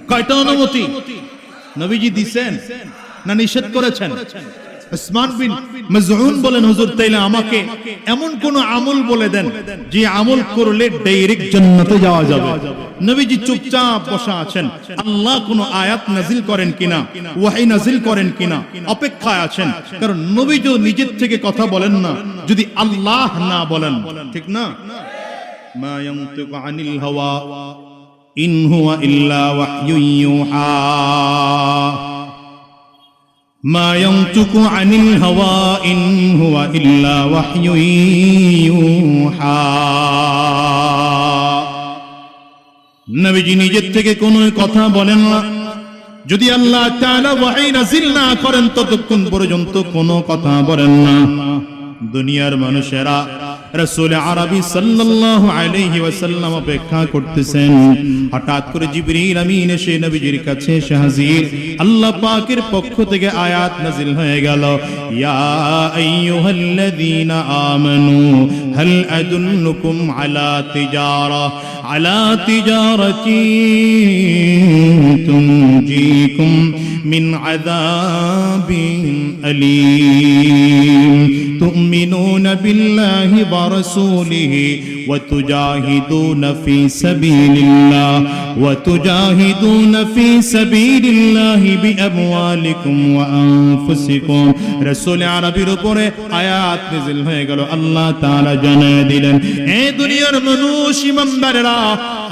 কয়টা অনুমতি নবীজি দিবেন না নিষেধ করেছেন? উসমান বিন মাযউন বলেন, হুজুর তাইলে আমাকে এমন কোন আমল বলে দেন যে আমল করলে ডাইরেক্ট জান্নাতে যাওয়া যাবে। নবীজি চুপচাপ বসা আছেন। আল্লাহ কোন আয়াত নাজিল করেন কিনা, ওয়াহী নাজিল করেন কিনা অপেক্ষায় আছেন। কারণ নবী তো নিজের থেকে কথা বলেন না যদি আল্লাহ না বলেন, ঠিক না? মা ইয়ানতিকু আনিল হাওয়া ইন হুয়া ইল্লা ওয়াহয়ুন ইউহা। মা ইয়ানতিকু আনিল হাওয়া ইন হুয়া ইল্লা ওয়াহয়ুন ইউহা। নবীজি নিজের থেকে কোনো কথা বলেন না। যদি আল্লাহ তাআলা ওয়াহী নাযিল না করেন ততক্ষণ পর্যন্ত কোনো কথা বলেন না। দুনিয়ার মানুষেরা রাসূল আরবি সাল্লাল্লাহু আলাইহি ওয়াসাল্লাম অপেক্ষা করতেছেন। হঠাৎ করে জিবরিল আমিন এসে নবীজির কাছে এসে হাজির। আল্লাহ পাকের পক্ষ থেকে আয়াত নাযিল হয়ে গেল, ইয়া আইয়ুহাল্লাযীনা আমানু হাল আদুল্লুকুম আলা তিজারাতিন তুনজিকুম মিন আযাবিন আলীম তুমিনুনা বিল্লাহি ওয়া রাসূলিহি ওয়া তুজাহিদুনা ফি সাবিলিল্লাহি বিআমওয়ালিকুম ওয়া আনফুসিকুম। রাসূল আরবির উপরে আয়াত নাযিল হয়ে গেল। আল্লাহ তাআলা জানিয়ে দিলেন, হে দুনিয়ার মানুষ, ইমানদারেরা,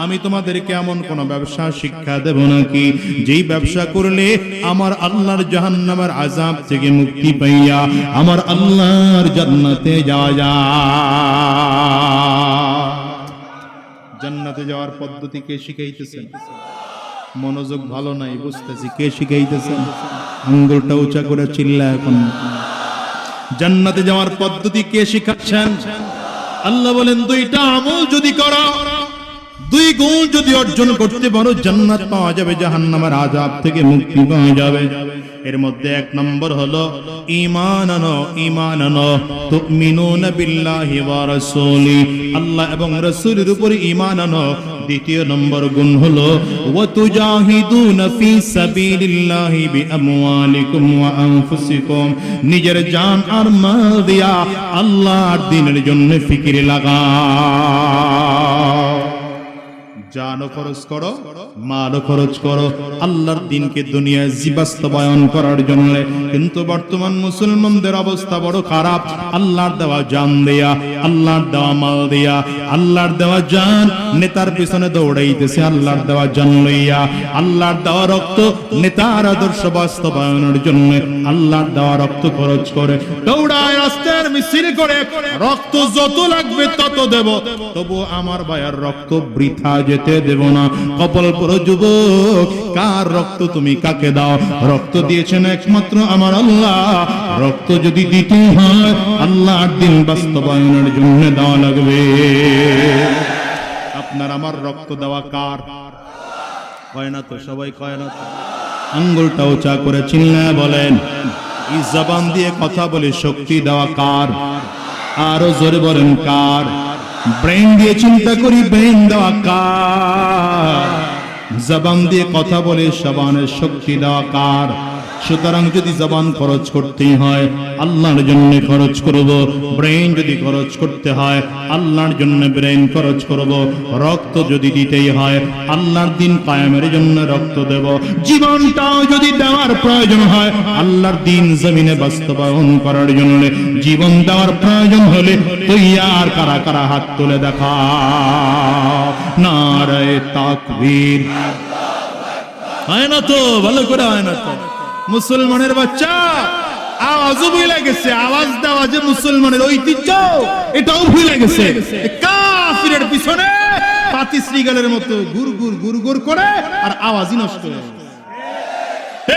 আমি তোমাদেরকে এমন কোন ব্যবসা শিক্ষা দেব নাকি যেই ব্যবসা করলে আমার আল্লাহর জাহান্নামের আযাব থেকে মুক্তি পাইয়া আমার আল্লাহর জান্নাতে যাওয়া যায়। জান্নাতে যাওয়ার পদ্ধতি কে শিখাইতেছেন? মনোযোগ ভালো নাই, বুঝতেছি। কে শিখাইতেছেন? আঙ্গুলটা উঁচা করে চিল্লা এখন। জান্নাতে যাওয়ার পদ্ধতি কে শিখাচ্ছেন? আল্লাহ বলেন, 2টা আমল যদি করো, 2 গুণ যদি অর্জন করতে পারো, জান্নাত পাওয়া যাবে, জাহান্নামের আযাব থেকে মুক্তি পাওয়া যাবে। এর মধ্যে 1 নম্বর হলো ঈমান আনো তুমিনুনা বিল্লাহি ওয়া রাসূলি, আল্লাহ এবং রাসূলের উপরে ঈমান আনো। 2য় নম্বর গুণ হলো ওয়া তুজাহিদুনা ফি সাবিলিল্লাহি বিআমওয়ালিকুম ওয়া আনফুসিকুম, নিজের জান আর মাল দিয়া আল্লাহর দ্বীনের জন্য ফিকির লাগাও। জানও খরচ করো, মালও খরচ করো আল্লাহর দ্বীনকে দুনিয়ায় বাস্তবায়ন করার জন্য। কিন্তু বর্তমান মুসলমানদের অবস্থা বড় খারাপ। আল্লাহর দেওয়া জান দেয়া, আল্লাহর দেওয়া মাল দেয়া, আল্লাহর দেওয়া জান নেতার পিছনে দৌড়াইতেছে, আল্লাহর দেওয়া জান লইয়া, আল্লাহর দেওয়া রক্ত নেতার আদর্শ বাস্তবায়নের জন্য আল্লাহর দেওয়া রক্ত খরচ করে দৌড়ায়, রাস্তার মিছিল করে, রক্ত যত লাগবে তত দেব, তবু আমার ভাইয়ের রক্ত বৃথা যেতে দেব না। কপাল পুরো যুবক, কার রক্ত তুমি কাকে দাও? রক্ত দিয়েছেন একমাত্র আমার আল্লাহ। রক্ত যদি দিতে হয় আল্লাহর দ্বীন বাস্তবায়নের জন্য দেওয়া লাগবে। আপনার আমার রক্ত দেওয়া কার? কয় না তো, সবাই কয় না তো। আঙ্গুলটা উঁচা করে চিল্লায় বলেন, এই জবান দিয়ে কথা বলে শক্তি দেওয়া কার? আরো জোরে বলেন কার? ব্রেন দিয়ে চিন্তা করি, ব্রেন দেওয়া কার? জবান দিয়ে কথা বলে জবানের শক্তি দেওয়া কার? সুতরাং যদি জবান খরচ করতে হয় আল্লাহর জন্য খরচ করব, ব্রেন যদি খরচ করতে হয় আল্লাহর জন্য ব্রেন খরচ করব, রক্ত যদি দিতেই হয় আল্লাহর দিন কায়েমের জন্য রক্ত দেব, জীবনটাও যদি দেওয়ার প্রয়োজন হয় আল্লাহর দিন জমিনে বাস্তবায়ন করার জন্য জীবন দেওয়ার প্রয়োজন হলে তৈয়ার কারা কারা হাত তুলে দেখা। নারায়ে তাকবীর। হয় না তো? ভালো করে হয় না তো? মুসলমানের বাচ্চা আওয়াজও ভুলে গেছে, আওয়াজ দেওয়া যে মুসলমানের ঐতিহ্য এটাও ভুলে গেছে। কাফিরের পিছনে পাতি শ্রীগালের মতো গুর গুর গুর গুর করে আর আওয়াজই নষ্ট হয়ে গেছে।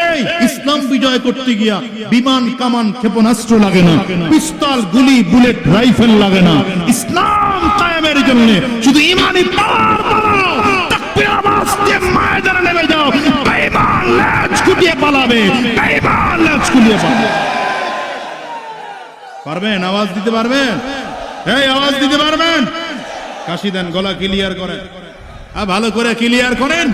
এই ইসলাম বিজয় করতে গিয়া বিমান কামান ক্ষেপণাস্ত্র লাগে না, পিস্তল গুলি বুলেট রাইফেল লাগে না। ইসলাম কায়েমের জন্য শুধু ঈমানি পাওয়ার বাড়াও, তাকবীর আওয়াজ দিয়ে ময়দানে নেমে যাও। বেঈমান লেজ গুটিয়ে পালাবে, বেঈমান লেজ গুটিয়ে পালাবে। পারবেন? আওয়াজ দিতে পারবেন? এই আওয়াজ দিতে পারবেন? কাশি দেন, গলা ক্লিয়ার করেন, ভালো করে ক্লিয়ার করেন।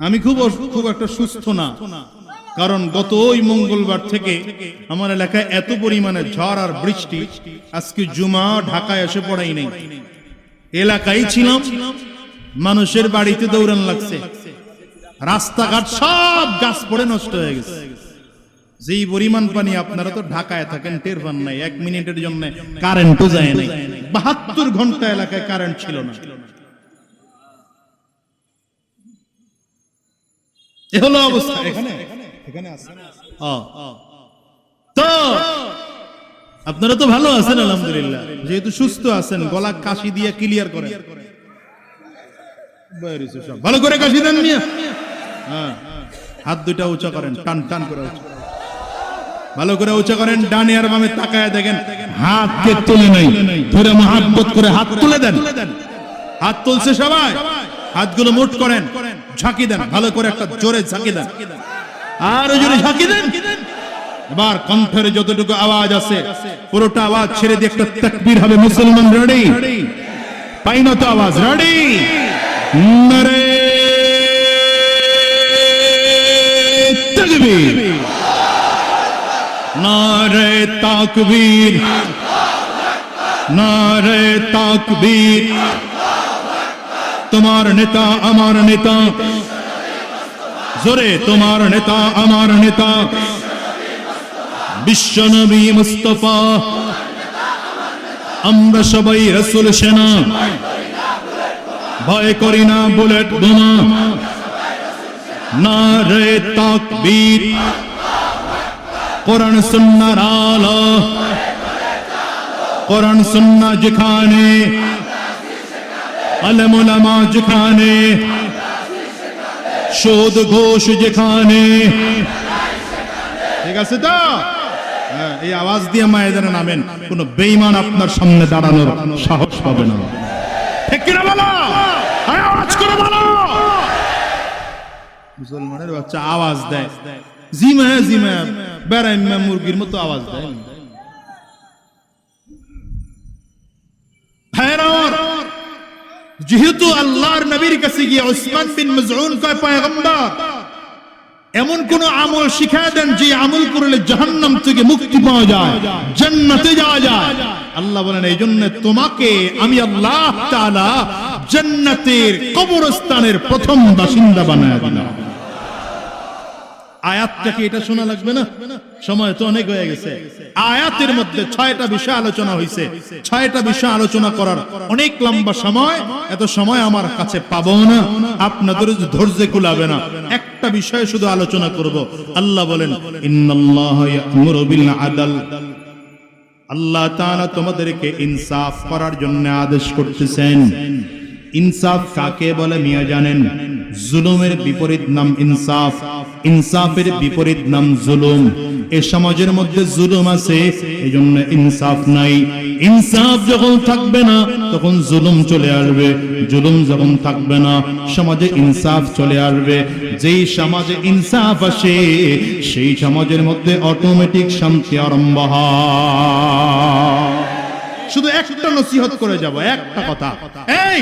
আমি খুব একটা সুস্থ না, কারণ গত ওই মঙ্গলবার থেকে আমার এলাকায় এত পরিমাণে ঝড় আর বৃষ্টি, আজকে জুমা ঢাকায় এসে পড়াই নেই, এলাকায় ছিলাম, মানুষের বাড়িতে দৌড়ান লাগছে, রাস্তাঘাট সব গাছ পড়ে নষ্ট হয়ে গেছে। যেই পরিমাণ পানি, আপনারা তো ঢাকায় থাকেন, টের পান নাই, 1 মিনিটের জন্য কারেন্টও যায় নাই, 72 ঘন্টা এলাকায় কারেন্ট ছিল না। এ হলো অবস্থা। এখানে আছেন তো আপনারা তো ভালো আছেন আলহামদুলিল্লাহ, যেহেতু সুস্থ আছেন, গলা কাশি দিয়ে ক্লিয়ার করেন, ভালো করে কাশি দেন মিয়া। হাত দুইটা উঁচা করেন, টান টান করে ভালো করে উঁচা করেন, ডানে আর বামে তাকায় দেখেন হাত কে তুলে নাই, ধরে মহাব্বত করে হাত তুলে দেন। হাত তুলছে সবাই, হাতগুলো মুঠ করেন, ঝাঁকি দেন, ভালো করে একটা জোরে ঝাঁকি দেন, আর জোরে ঝাঁকি দেন। এবার কণ্ঠের যতটুকু আওয়াজ আছে পুরোটা আওয়াজ ছেড়ে দিয়ে একটা তাকবীর হবে। মুসলমান রেডি? পাই না তো আওয়াজ? রেডি? নারে তাকবীর, নারে তাকবীর, নারে তাকবীর। তোমার নেতা আমার নেতা, জোরে তোমার নেতা আমার নেতা, বিশ্বনবী মুস্তাফা, আমরা সবাই রাসূল সেনা, ভয় করি না বুলেট বোমা। নারে তাকবীর, কোরআন সুন্নাহর আলো, কোরআন সুন্নাহ যেখানে, আলেম ওলামা যেখানে, সুদ ঘোষ যেখানে। ঠিক আছে তো? এই আওয়াজ দিয়ে ময়দানে নামেন, কোন বেঈমান আপনার সামনে দাঁড়ানোর সাহস পাবে না। ঠিক কিনা বলো? আওয়াজ করে বলো। মুসলমানের বাচ্চা আওয়াজ দেয়, জিমা জিমা বেড়াইমা মুরগির মতো আওয়াজ দেয়। যেহেতু আল্লাহর নবীর কাছে গিয়ে উসমান বিন মাজউন কয়, পয়গম্বর এমন কোন আমল শিখায় দেন যে আমল করলে জাহান্নাম থেকে মুক্তি পাওয়া যায়, জান্নাতে যাওয়া যায়। আল্লাহ বলেন, এই জন্য তোমাকে আমি আল্লাহ তাআলা জান্নাতের কবরস্থানের প্রথম বাসিন্দা বানায় দিলাম। আয়াতটাকে এটা শোনা লাগবে না? সময় তো অনেক হয়ে গেছে। আয়াতের মধ্যে 6টা বিষয় আলোচনা হয়েছে। 6টা বিষয় আলোচনা করার অনেক লম্বা সময়, এত সময় আমার কাছে পাবো না, আপনাদের ধৈর্য কুলাবে না। একটা বিষয় শুধু আলোচনা করব। আল্লাহ বলেন, ইন্নাল্লাহা ইয়া'মুরু বিল আদল, আল্লাহ তাআলা তোমাদেরকে ইনসাফ করার জন্য আদেশ করতেছেন। ইনসাফ কাকে বলে মিয়া জানেন? জুলুমের বিপরীত নাম ইনসাফ। ইনসাফের বিপরীত নাম জুলুম। এই সমাজের মধ্যে জুলুম আছে, এইজন্য ইনসাফ নাই। ইনসাফ যখন থাকবে না তখন জুলুম চলে আসবে, জুলুম যখন থাকবে না সমাজে ইনসাফ চলে আসবে। যেই সমাজে ইনসাফ আসে সেই সমাজের মধ্যে অটোমেটিক শান্তি আরম্ভ হয়। শুধু একটা নসিহত করে যাব, একটা কথা, এই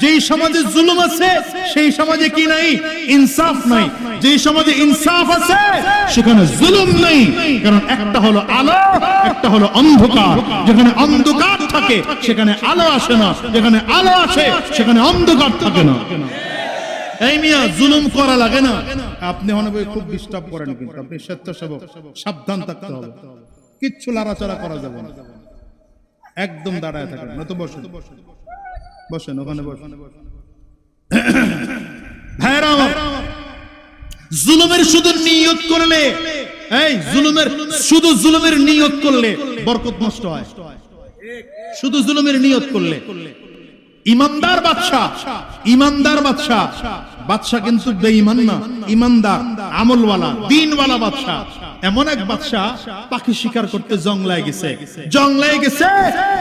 যেই সমাজে জুলুম আছে সেই সমাজে কি নাই? ইনসাফ নাই। যেই সমাজে ইনসাফ আছে সেখানে জুলুম নেই, কারণ একটা হলো আলো, একটা হলো অন্ধকার। যেখানে অন্ধকার থাকে সেখানে আলো আসে না, যেখানে আলো আসে সেখানে অন্ধকার থাকে না। এই মিয়া জুলুম করা লাগে না। আপনি অনেক খুব ডিস্টার্ব করেন, কিন্তু আপনি স্বেচ্ছাসেবক, সাবধান থাকতে হবে। কিচ্ছু লড়াচড়া করা যাবে না, একদম দাঁড়ায় থাকেন, নয়তো বসেন, বসেন ওখানে বসেন। ভাইরা আমার, জুলুমের শুধু নিয়ত করলে, এই জুলুমের শুধু জুলুমের নিয়ত করলে বরকত নষ্ট হয়। শুধু জুলুমের নিয়ত করলে। ইমানদার বাদশা, ইমানদার বাদশা, বাদশা কিন্তু বেঈমান না, ইমানদার, আমলওয়ালা, দ্বীনওয়ালা বাদশা। এমন এক বাদশা পাখি শিকার করতে জঙ্গলায় গেছে, জঙ্গলায় গেছে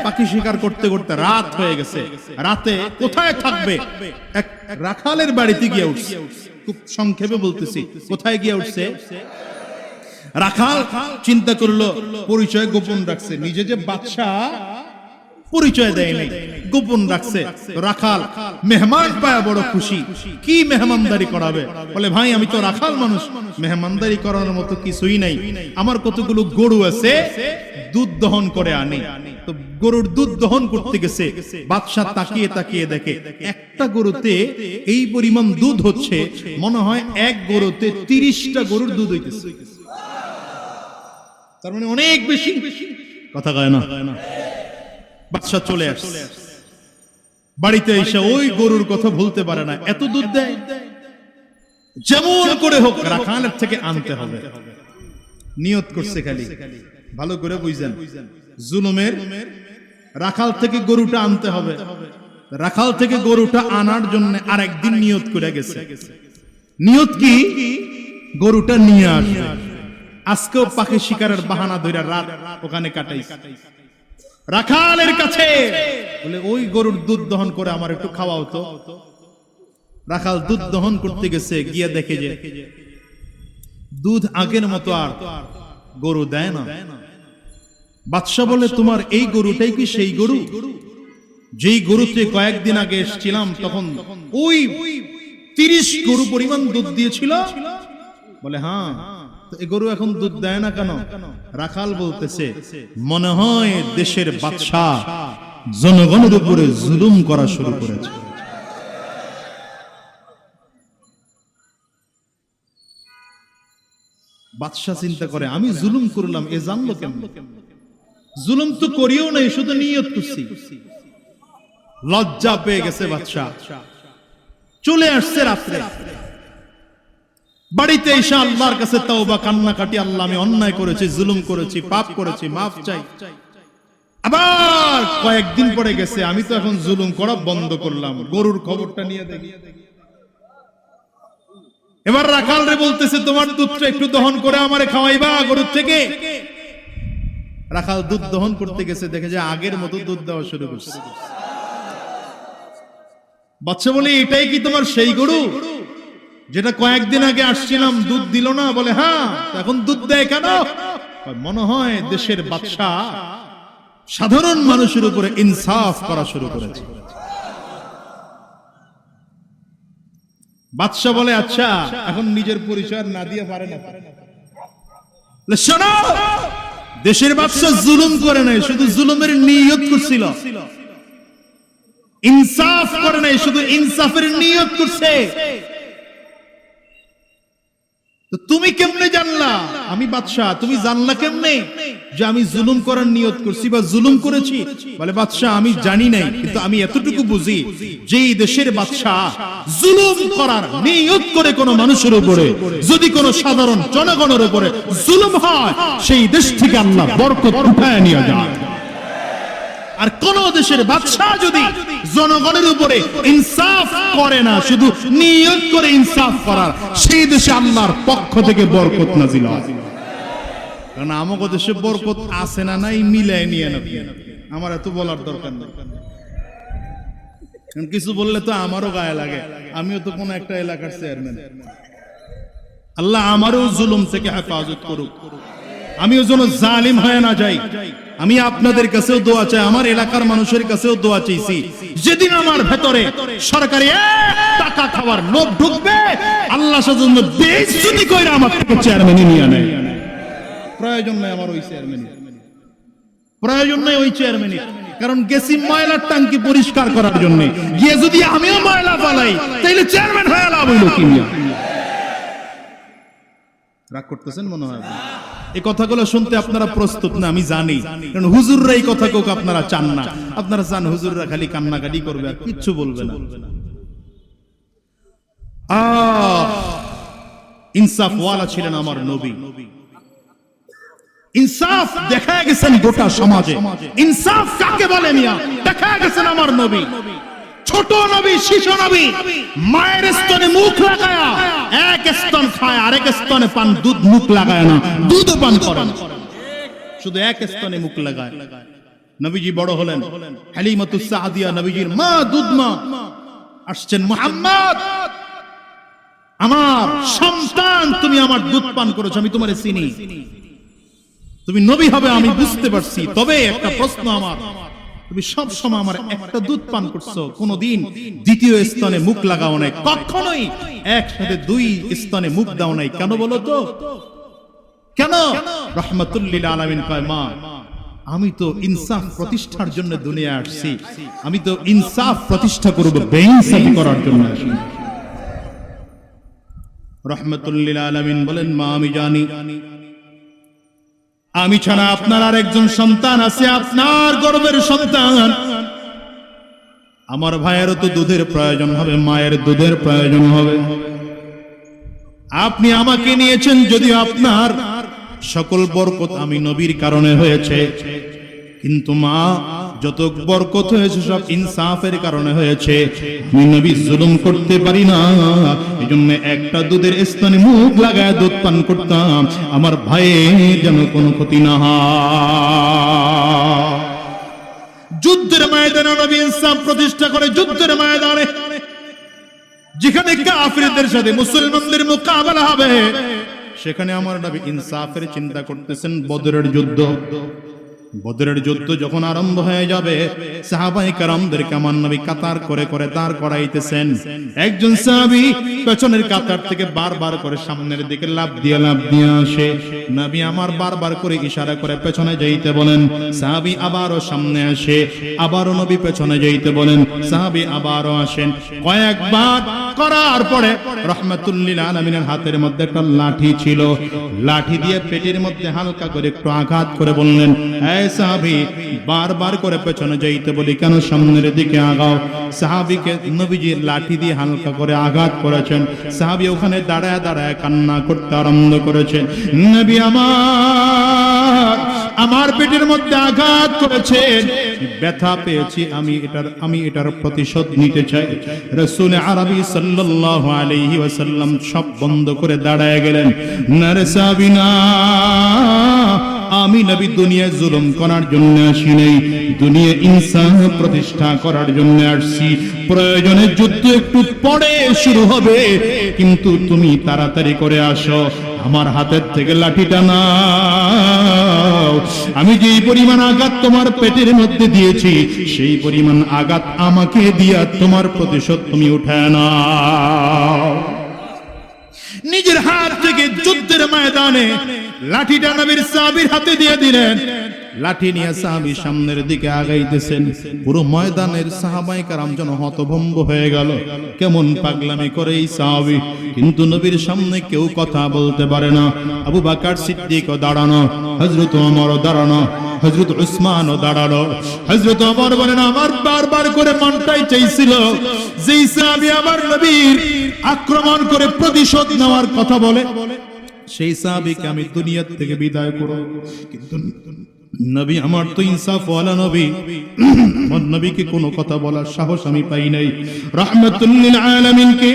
পাখি শিকার করতে করতে রাত হয়ে গেছে। রাতে কোথায় থাকবে? এক রাখালের বাড়িতে গিয়ে উঠছে। খুব সংক্ষেপে বলতেছি, কোথায় গিয়ে উঠছে? রাখাল চিন্তা করলো পরিচয় গোপন রাখছে, নিজে যে বাদশা পরিচয় দেয়নি, গোপন রাখছে। রাখাল মেহমান পায় বড় খুশি। কি মেহমানদারি করাবে? বলে ভাই আমি তো রাখাল মানুষ, মেহমানদারি করার মতো কিছুই নাই। আমার কতগুলো গরু আছে, দুধ দহন করে আনে। তো গরুর দুধ দহন করতে গেছে, বাদশা তাকিয়ে তাকিয়ে দেখে একটা গরুতে এই পরিমাণ দুধ হচ্ছে, মনে হয় এক গরুতে 30টা গরুর দুধ হইতেছে। তার মানে অনেক বেশি। কথা কয় না? বাদশা চলে আসছে, বাড়িতে এসে ওই গরুর কথা ভুলতে পারে না, এত দুধ দেয়, যেমন করে হোক রাখালের থেকে আনতে হবে। নিয়ত করছে খালি, ভালো করে বুঝেন, জুলুমের রাখাল থেকে গরুটা আনতে হবে। রাখাল থেকে গরুটা আনার জন্য আর একদিন নিয়ত করে গেছে। নিয়ত কি? গরুটা নিয়ে আসবে। আজকেও পাখি শিকারের বাহানা ধরে রাত ওখানে কাটাইছে। রাখালের কাছে বলে ওই গরুর দুধ দহন করে আমার একটু খাওয়াও তো। রাখাল দুধ দহন করতে গেছে, গিয়ে দেখে যে দুধ আগের মতো আর গরু দেয় না। বাদশা বলে তোমার এই গরুটাই কি সেই গরু যেই গরুতে কয়েকদিন আগে এসেছিলাম তখন ওই 30 গরু পরিমাণ দুধ দিয়েছিল? বলে হ্যাঁ। এই গরু এখন দুধ দেয় না কেন? রাখাল বলতেছে মনে হয় দেশের বাদশা জনগণের উপরে জুলুম করা শুরু করেছে। বাদশা চিন্তা করে আমি জুলুম করলাম, এ জানলো কেমন? জুলুম তো করিও নাই, শুধু নিয়ত করছি। লজ্জা পেয়ে গেছে বাদশা, চলে আসছে রাত্রে। বাড়িতে এসে আল্লাহর কাছে তওবা কান্নাকাটি, আল্লাহ আমি অন্যায় করেছি, জুলুম করেছি, পাপ করেছি, মাফ চাই। আবার কয়েকদিন পরে গেছে, আমি তো এখন জুলুম করা বন্ধ করলাম, গরুর খবরটা নিয়ে দেখি। এবার রাখাল রে বলতেছে তোমার দুধটা একটু দহন করে আমারে খাওয়াইবা গরুর থেকে। রাখাল দুধ দহন করতে গেছে, দেখে যে আগের মতো দুধ দেওয়া শুরু করছে। বাচ্চা বলে এটাই কি তোমার সেই গরু যেটা কয়েকদিন আগে আসছিলাম দুধ দিল না? বলে হ্যাঁ। এখন দুধ দেয় কেন? মনে হয় দেশের বাদশা সাধারণ মানুষের উপরে ইনসাফ করা শুরু করেছে। বাদশা বলে আচ্ছা, এখন নিজের পরিচয় না দিয়ে পারে না। শোনো, দেশের বাদশা জুলুম করে নাই, শুধু জুলুমের নিয়ত করছিল। ইনসাফ করে নাই, শুধু ইনসাফের নিয়ত করছে। তুমি কেমনে জানলা আমি বাদশা? তুমি জানলা কেমনে যে আমি জুলুম করার নিয়ত করছি বা জুলুম করেছি? বলে বাদশা আমি জানি নাই, কিন্তু আমি এতটুকু বুঝি যে এই দেশের বাদশা জুলুম করার নিয়ত করে কোন মানুষের উপরে, যদি কোন সাধারণ জনগণের উপরে জুলুম হয়, সেই দেশ থেকে আল্লাহ বরকত উঠায় নিয়ে যায়। আর কোন দেশের বাদশা যদি জনগণের উপরে ইনসাফ করে না, শুধু নিয়ত করে ইনসাফ করার, সেই দেশে আল্লাহর পক্ষ থেকে বরকত নাজিল হয়। কারণ আমাদের দেশে বরকত আছে না নাই মিলাই নিয়ে না, আমার এত বলার দরকার নেই। কিছু বললে তো আমারও গায়ে লাগে, আমিও তো কোন একটা এলাকার চেয়ারম্যান। আল্লাহ আমারও জুলুম থেকে হেফাজত করুক, আমিও যেন জালিম হয়ে না যাই। আমি আপনাদের কাছেও দোয়া চাই, আমার এলাকার মানুষের কাছেও দোয়া চাইছি, যেদিন আমার ভেতরে সরকারি টাকা খাওয়ার লোভ ঢুকবে, আল্লাহ সেজন্য বেইজ্জতি কইরা আমার থেকে চেয়ারম্যান নিয়ে নেয়। প্রয়োজন নাই আমার ওই চেয়ারম্যান, প্রয়োজন নাই ওই চেয়ারম্যান। কারণ গেছি ময়লার ট্যাঙ্কি পরিষ্কার করার জন্য, গিয়ে যদি আমিও ময়লা পালাই তাহলে চেয়ারম্যান হয়ে লাভ হইল কি? রাগ করতেছেন মনে হয়। এই কথাগুলো শুনতে আপনারা প্রস্তুত না আমি জানি, কারণ হুজুররা এই কথা কোক আপনারা চান না। আপনারা চান হুজুররা খালি কান্নাকাটি করবে আর কিচ্ছু বলবে না। ইনসাফ ওয়ালা ছিলেন আমার নবী। ইনসাফ দেখা গেছেন গোটা সমাজে। ইনসাফ কাকে বলে মিয়া দেখা গেছেন আমার নবী। ছোট নবী, শিশু নবী, মায়ের স্তনে মুখ লাগায়া এক স্তন খায়, আরেক স্তনে পান দুধ, মুখ লাগায় না, দুধ পান করেন, শুধু এক স্তনে মুখ লাগায়। নবীজি বড় হলেন, হালিমাতুস সাদিয়া নবীজির মা, দুধ মা। আসছেন মুহাম্মদ, আমার সন্তান, তুমি আমার দুধ পান করেছো, আমি তোমারে চিনি, তুমি নবী হবে আমি বুঝতে পারছি। তবে একটা প্রশ্ন আমার, তুমি সব সময় আমার একটা দুধ পান করছো, কোনদিন দ্বিতীয় স্তনে মুখ লাগাও নাই, কখনোই একসাথে দুই স্তনে মুখ দাও নাই, কেন বলো তো? কেন? রাহমাতুল লিল আলামিন কয়, মা আমি তো ইনসাফ প্রতিষ্ঠার জন্য দুনিয়া আসছি, আমি তো ইনসাফ প্রতিষ্ঠা করব, বেইনসাফি করার জন্য আসিনি। রাহমাতুল লিল আলামিন বলেন, মা আমি জানি আমি ছাড়া আপনার আর একজন সন্তান আছে, আপনার গর্ভের সন্তান। আমার ভাইয়েরও তো দুধের প্রয়োজন হবে, মায়ের দুধের প্রয়োজন হবে। আপনি আমাকে নিয়েছেন, যদিও আপনার সকল বরকত আমি নবীর কারণে হয়েছে, কিন্তু মা যত বরকত হয়েছে সব ইনসাফের কারণে হয়েছে। আমি নবী জুলুম করতে পারি না, এজন্য একটা দুধের স্তনে মুখ লাগায় দুধ পান করতাম, আমার ভাইয়ের যেন কোনো ক্ষতি না হয়। যুদ্ধের ময়দানে নবী ইনসাফ প্রতিষ্ঠা করে, যুদ্ধের ময়দানে যেখানে কাফিরদের সাথে মুসলমানদের মোকাবেলা হবে, সেখানে আমার নবী ইনসাফের চিন্তা করতেছেন। বদরের যুদ্ধ, বদরের যুদ্ধ যখন আরম্ভ হয়ে যাবে, সাহাবায়ে কেরামদেরকে আমার নবী কাতার করে করে দাঁড় করাইতেছেন। একজন সাহাবী পেছনের কাতার থেকে বারবার করে সামনের দিকে লাফ দিয়ে আসে। নবী আমার বারবার করে ইশারা করে পেছনে যাইতে বলেন। সাহাবী আবারও সামনে আসে, আবারও নবী পেছনে যাইতে বলেন। সাহাবী আবারও আসেন। কয়েকবার করার পরে রাহমাতুল লিল আলামিনের হাতের মধ্যে একটা লাঠি ছিল, লাঠি দিয়ে পেটের মধ্যে হালকা করে একটু আঘাত করে বললেন, সাহাবী বারবার করে পেছনে যাইতে বলি কেন, সামনের দিকে আগাও। সাহাবীকে নবীজির লাঠি দিয়ে হালকা করে আঘাত করেছেন। সাহাবী ওখানে দাঁড়ায় দাঁড়ায় কান্না করতে আরম্ভ করেছেন, নবী আমার পেটের মধ্যে আঘাত করেছেন, ব্যথা পেয়েছি, আমি এটার প্রতিশোধ নিতে চাই। রাসূল আরবি সাল্লাল্লাহু আলাইহি ওয়াসাল্লাম সব বন্ধ করে দাঁড়ায় গেলেন। না রে সাহাবী না, আমি নবী দুনিয়ায় জুলুম করার জন্য আসি নাই, দুনিয়া ইনসাফ প্রতিষ্ঠা করার জন্য আসছি। প্রয়োজনে যুদ্ধ একটু পরে শুরু হবে, কিন্তু তুমি তাড়াতাড়ি করে আসো, আমার হাতের থেকে লাঠিটা নাও। আমি যেই পরিমাণ আঘাত তোমার পেটের মধ্যে দিয়েছি, সেই পরিমাণ আঘাত আমাকে দিয়া তোমার প্রতিশোধ তুমি উঠায় নাও। নিজের হাত থেকে যুদ্ধের ময়দানে লাঠিটা নবীর সাহাবীর হাতে দিয়ে দিলেন। লাঠি নিয়ে সাহাবী সামনের দিকে আগাইতেছেন। পুরো ময়দানের সাহাবায়ে কেরাম যেন হতভম্ব হয়ে গেল, কেমন পাগলামি করে এই সাহাবী। কিন্তু নবীর সামনে কেউ কথা বলতে পারে না। আবু বকর সিদ্দিকও দাঁড়ানো, হযরত ওমরও দাঁড়ানো, হযরত উসমানও দাঁড়ানো। হযরত ওমর বলেন, আমার বারবার করে মনটাই চাইছিল যেই সাহাবী আমার নবীর আক্রমণ করে প্রতিশোধ নেওয়ার কথা বলে, সেই সাহাবীকে আমি দুনিয়া থেকে বিদায় করব, কিন্তু নবী আমার তো ইনসাফওয়ালা নবী, আমার নবীকে কোনো কথা বলার সাহস আমি পাই নাই। রাহমাতুল লিল আলামিনকে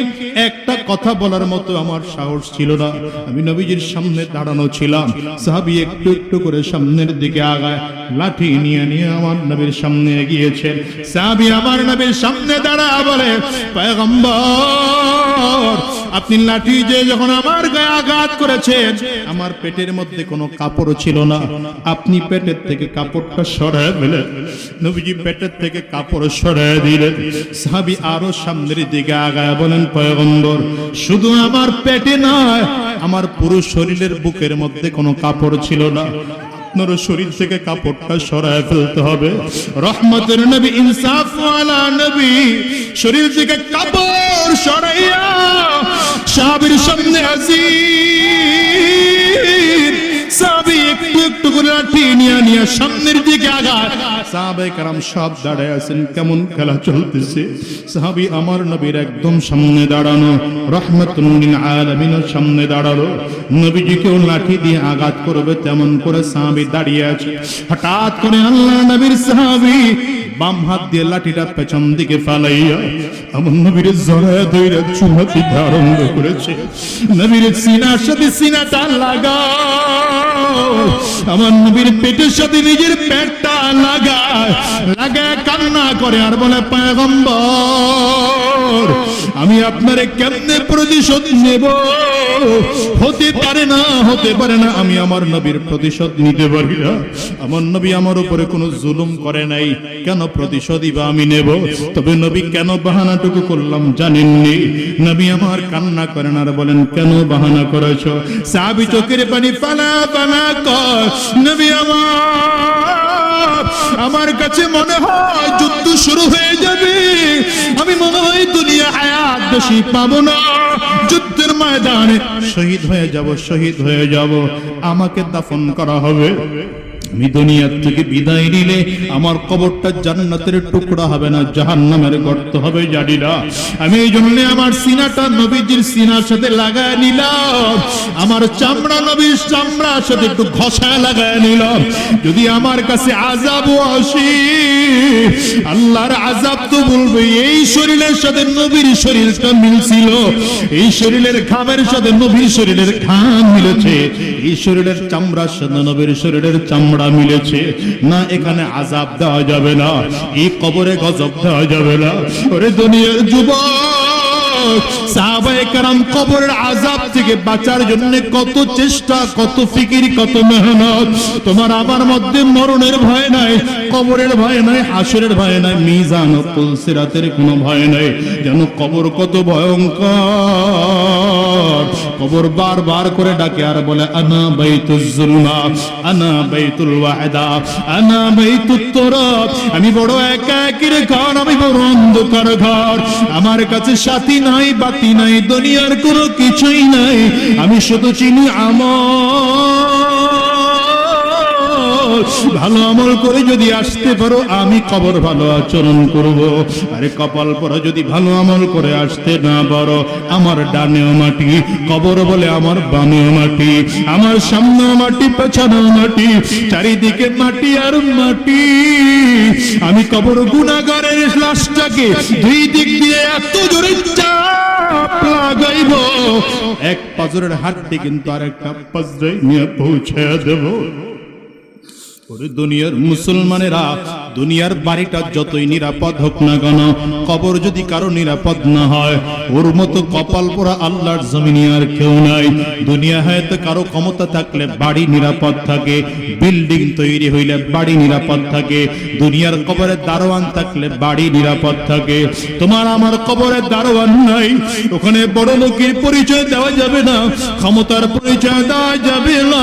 একটা কথা বলার মতো আমার সাহস ছিল না। আমি নবীজির সামনে দাঁড়ানো ছিলাম, সাহাবী একটু একটু করে সামনের দিকে আগায় লাঠি নিয়ে নিয়ে আমার নবীর সামনে এগিয়েছেন। সাহাবী আমার নবীর সামনে দাঁড়ায় বলে, পয়গম্বর আপনি লাঠি যে যখন আমার গায়ে আঘাত করেছেন, আমার পেটের মধ্যে কোনো কাপড় ছিল না, আপনি পেটের থেকে কাপড়টা সরায় দিলেন। নবীজি পেটের থেকে কাপড় সরায় দিলেন। সাহাবী আরো সামনের দিকে আগায় বলেন, পয়গম্বর শুধু আমার পেটে নয়, আমার পুরো শরীরের বুকের মধ্যে কোনো কাপড় ছিল না, আপনার শরীর থেকে কাপড়টা সরায় ফেলতে হবে। রহমতের নবী, ইনসাফওয়ালা নবী শরীর থেকে কাপড় সরাইয়া সাহাবীর সামনে হাজির। সাহাবী একটু একটু করে লাঠি নিয়ে সামনের দিকে আগায়। সাহাবায়ে কেরাম সব দাঁড়ায় আছেন, কেমন খেলা চলতেছে। সাহাবী আমার নবীর একদম সামনে দাঁড়ানো, রাহমাতুল লিল আলামিনের সামনে দাঁড়ালো। নবীজিকেও লাঠি দিয়ে আঘাত করবে তেমন করে সাহাবী দাঁড়িয়ে আছে। হঠাৎ করে আল্লাহর নবীর সাহাবী বাম হাত দিয়ে লাঠিটা পেছন দিকে ফালাইয়া আমার নবীর জড়ায় ধরে চুমা দিতে আরম্ভ করেছে। নবীর সিনার সাথে সিনাটা লাগাও, আমার নবীর পেটের সাথে নিজের পেটটা লাগায় কান্না করে আর বলে, পয়গম্বর আমি আপনারে কেমনে প্রতিশোধ নেব? হতে পারে না আমি আমার নবীর প্রতিশোধ নিতে পারি না। আমার নবী আমার উপরে কোনো জুলুম করে নাই, কেন প্রতিশোধই বা আমি নেব? তবে নবী কেন বাহানাটুকু করলাম জানেননি? নবী আমার কান্না করেন আর বলেন, কেন বাহানা করেছো? সাহাবী চোখের পানি ফালা ফালা কর, নবী আমার কাছে মনে হয় যুদ্ধ শুরু হয়ে যাবে, আমি মনে হয় দুনিয়া হায়াত বেশি পাবো না, যুদ্ধের ময়দানে শহীদ হয়ে যাব, আমাকে দাফন করা হবে। আমি দুনিয়ার থেকে বিদায় নিলে আমার কবরটা জান্নাতের টুকরা হবে না, জাহান্নামের গর্ত হবে, জানি না। আমি এই জন্য আমার সিনাটা নবীজির সিনার সাথে লাগায় নিলাম, আমার চামড়া নবীর চামড়ার সাথে একটু ঘষায় লাগায় নিলাম। যদি আমার কাছে আযাব আসে, আল্লাহর আযাব তো বলবে এই শরীরের সাথে নবীর শরীরটা মিলছিল, এই শরীরের ঘামের সাথে নবীর শরীরের ঘাম মিলেছে, এই শরীরের চামড়ার সাথে নবীর শরীরের চামড়া মিলেছে না, এখানে আযাব দেওয়া যাবে না, এই কবরে গজব দেওয়া যাবে না। ওরে দুনিয়ার যুবক, সাহাবায়ে কেরাম কবরের আযাব থেকে বাঁচার জন্য কত চেষ্টা, কত ফিকির, কত মেহনত। তোমার আমার মধ্যে মরণের ভয় নাই, কবরের ভয় নাই, হাসরের ভয় নাই, মিজান ও পুলসিরাতের কোনো ভয় নাই। যেন কবর কত ভয়ঙ্কর। কবর বারবার করে ডাকে আর বলে, আনা বাইতুজ জুলমা, আনা বাইতুল ওয়াহদা, আনা বাইতুত তুরাব। আমি বড় একাকীর ঘর, আমি বড় অন্ধকার ঘর, আমার কাছে সাথী নাই, বাতি নাই, দুনিয়ার কোনো কিছুই নাই, আমি শুধু চিনি ভালো আমল করে যদি আসতে পারো, আমি কবর ভালো আচরণ করব। আরে কপাল পরা যদি ভালো আমল করে আসতে না পারো, আমার ডানেও মাটি, কবর বলে আমার বামেও মাটি, আমার সামনেও মাটি, পেছনেও মাটি, চারিদিকে মাটি আর মাটি। আমি কবর গুনাহগারের লাশটাকে দুই দিক দিয়ে এত জোরে চাপ লাগাইব, এক পাজরের হাড্ডি কিন্তু আরেকটা পাজরে নিয়ে পৌঁছায় দেব। দুনিয়ার মুসলমানেরা, দুনিয়ার বাড়িটা যতই নিরাপদ হোক না কেন, কবর যদি কারো নিরাপদ না হয়, ওর মতো কপাল পোড়া আল্লাহর জমিনে আর কেউ নাই। দুনিয়া হয়তো কারো ক্ষমতা থাকলে বাড়ি নিরাপদ থাকে, বিল্ডিং তৈরি হইলে বাড়ি নিরাপদ থাকে, দুনিয়ার কবরে দারোয়ান থাকলে বাড়ি নিরাপদ থাকে। তোমার আমার কবরে দারোয়ান নাই, ওখানে বড় লোকের পরিচয় দেওয়া যাবে না, ক্ষমতার পরিচয় দেওয়া যাবে না।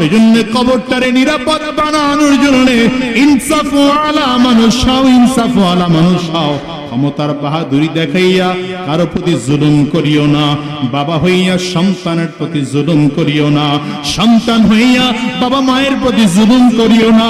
এই জন্য কবরটারে নিরাপদ বানানোর জন্য ইনসাফওয়ালা মানুষ হও, ইনসাফওয়ালা মানুষ হও। ক্ষমতার বাহাদুরি দেখাইয়া কারো প্রতি জুলুম করিও না। বাবা হইয়া সন্তানের প্রতি জুলুম করিও না, সন্তান হইয়া বাবা মায়ের প্রতি জুলুম করিও না,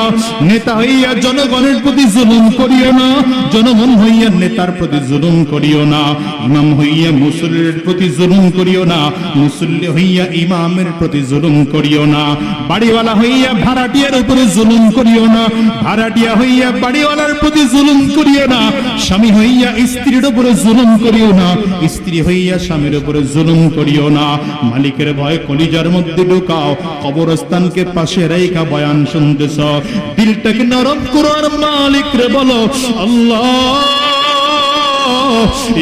নেতা হইয়া জনগণের প্রতি জুলুম করিও না, জনগণ হইয়া নেতার প্রতি জুলুম করিও না, ইমাম হইয়া মুসল্লির প্রতি জুলুম করিও না, মুসল্লি হইয়া ইমামের প্রতি জুলুম করিও না, বাড়িওয়ালা হইয়া ভাড়াটিয়ার উপরে জুলুম করিও না, ভাড়াটিয়া হইয়া বাড়িওয়ালার প্রতি জুলুম করিও না, স্বামী হইয়া স্ত্রীর উপরে জুলুম করিও না, স্ত্রী হইয়া স্বামীর উপরে জুলুম করিও না। মালিকের ভয় কলিজার মধ্যে ঢুকাও, কবরস্থানকে পাশে রেখা বয়ান শুনতেছ, দিলটাকে নরম করো আর মালিক রে বলো, আল্লাহ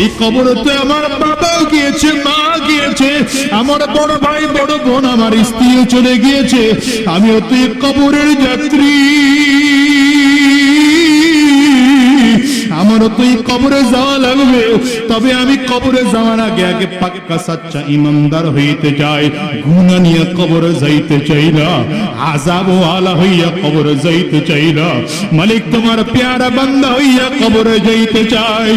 এই কবরতে আমার বাবা গিয়েছে, মা গিয়েছে, আমার বড় ভাই বড় বোন আমার স্ত্রীও চলে গিয়েছে, আমিও তো এই কবরের যাত্রী, আমারও তো এই কবরে যাওয়া লাগবে। তবে আমি কবরে যাওয়ার আগে আগে পাক্কা সাচ্চা ইমানদার হইতে চাই, গুনাহ নিয়ে কবরে যাইতে চাই না, আযাব ওয়ালা হইয়া কবরে যাইতে চাই না। মালিক তোমার প্যারা বান্দা হইয়া কবরে যাইতে চাই,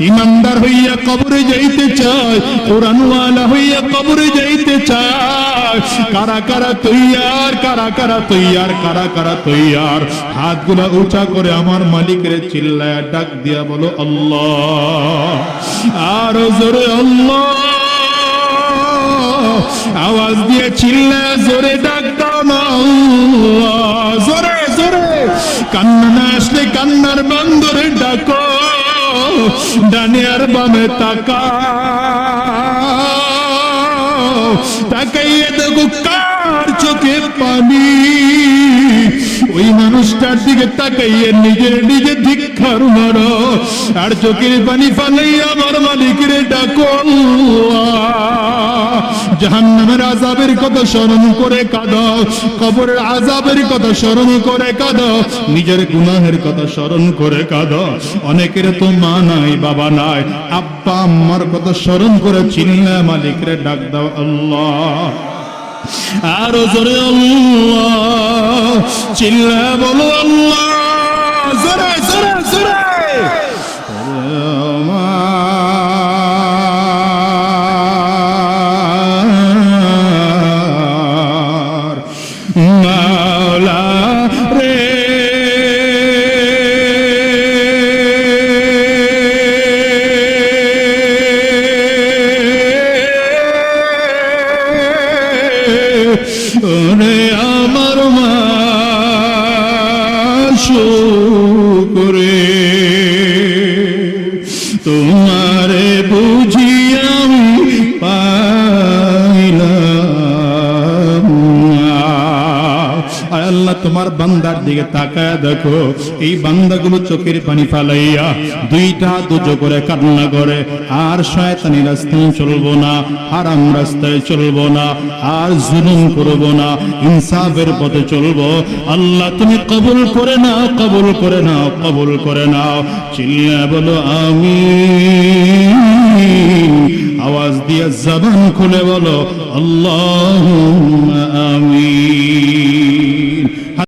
ইমানদার হইয়া কবরে যাইতে চাই, কোরআন ওয়ালা হইয়া কবরে যাইতে চাই। কারা কারা তৈয়ার, কারা কারা তৈয়ার, কারা কারা তৈয়ার? হাতগুলা উঁচা করে আমার মালিকের চিল্লায়া ডাক দিয়া বলো আল্লাহ, আরো জোরে আল্লাহ, আওয়াজ দিয়ে চিল্লায়া জোরে ডাক দাও না আল্লাহ, জোরে জোরে। কান্না না আসলে কান্নার বন্ধরে ডাকো, ডানে আর বামে তাকাও, তাকাইয়ে দেখো কার চোখে পানি, ওই মানুষটার দিকে তাকাইয়ে নিজের নিজে ধিক্কার মারো, আর চোখের পানি ফালাইয়া আমার মালিকের ডাকো আল্লাহ। জাহান্নামের আযাবের কথা স্মরণ করে কাঁদো, কবরের আযাবের কথা স্মরণ করে কাঁদো, নিজের গুনাহের কথা স্মরণ করে কাঁদো। অনেকের তো মা নাই, বাবা নাই, আব্বা আম্মার কথা স্মরণ করে চিল্লা মালিকের ডাক দাও আল্লাহ, আরো জোরে আল্লাহ, চিল্লা বলো আল্লাহ, জোরে জোরে জোরে। মাওলা রে ওরে আমার মাশূকরে, তোমারে বুঝি আমি পাইলাম। আল্লাহ তোমার বান্দার দিকে তাকায় দেখো, এই বান্দাগুলো চোখের পানি ফালাইয়া দুইটা দুজো করে কান্না করে, আর শয়তানি রাস্তায় চলবো না, হারাম রাস্তায় চলবো না, আর জুলুম করবো না, ইনসাফের পথে চলবো। আল্লাহ তুমি কবুল করে নাও, কবুল করে নাও, কবুল করে নাও। চিল্লা বলো আমিন, আওয়াজ দিয়ে জবান খুলে বলো আল্লাহুম্মা আমিন।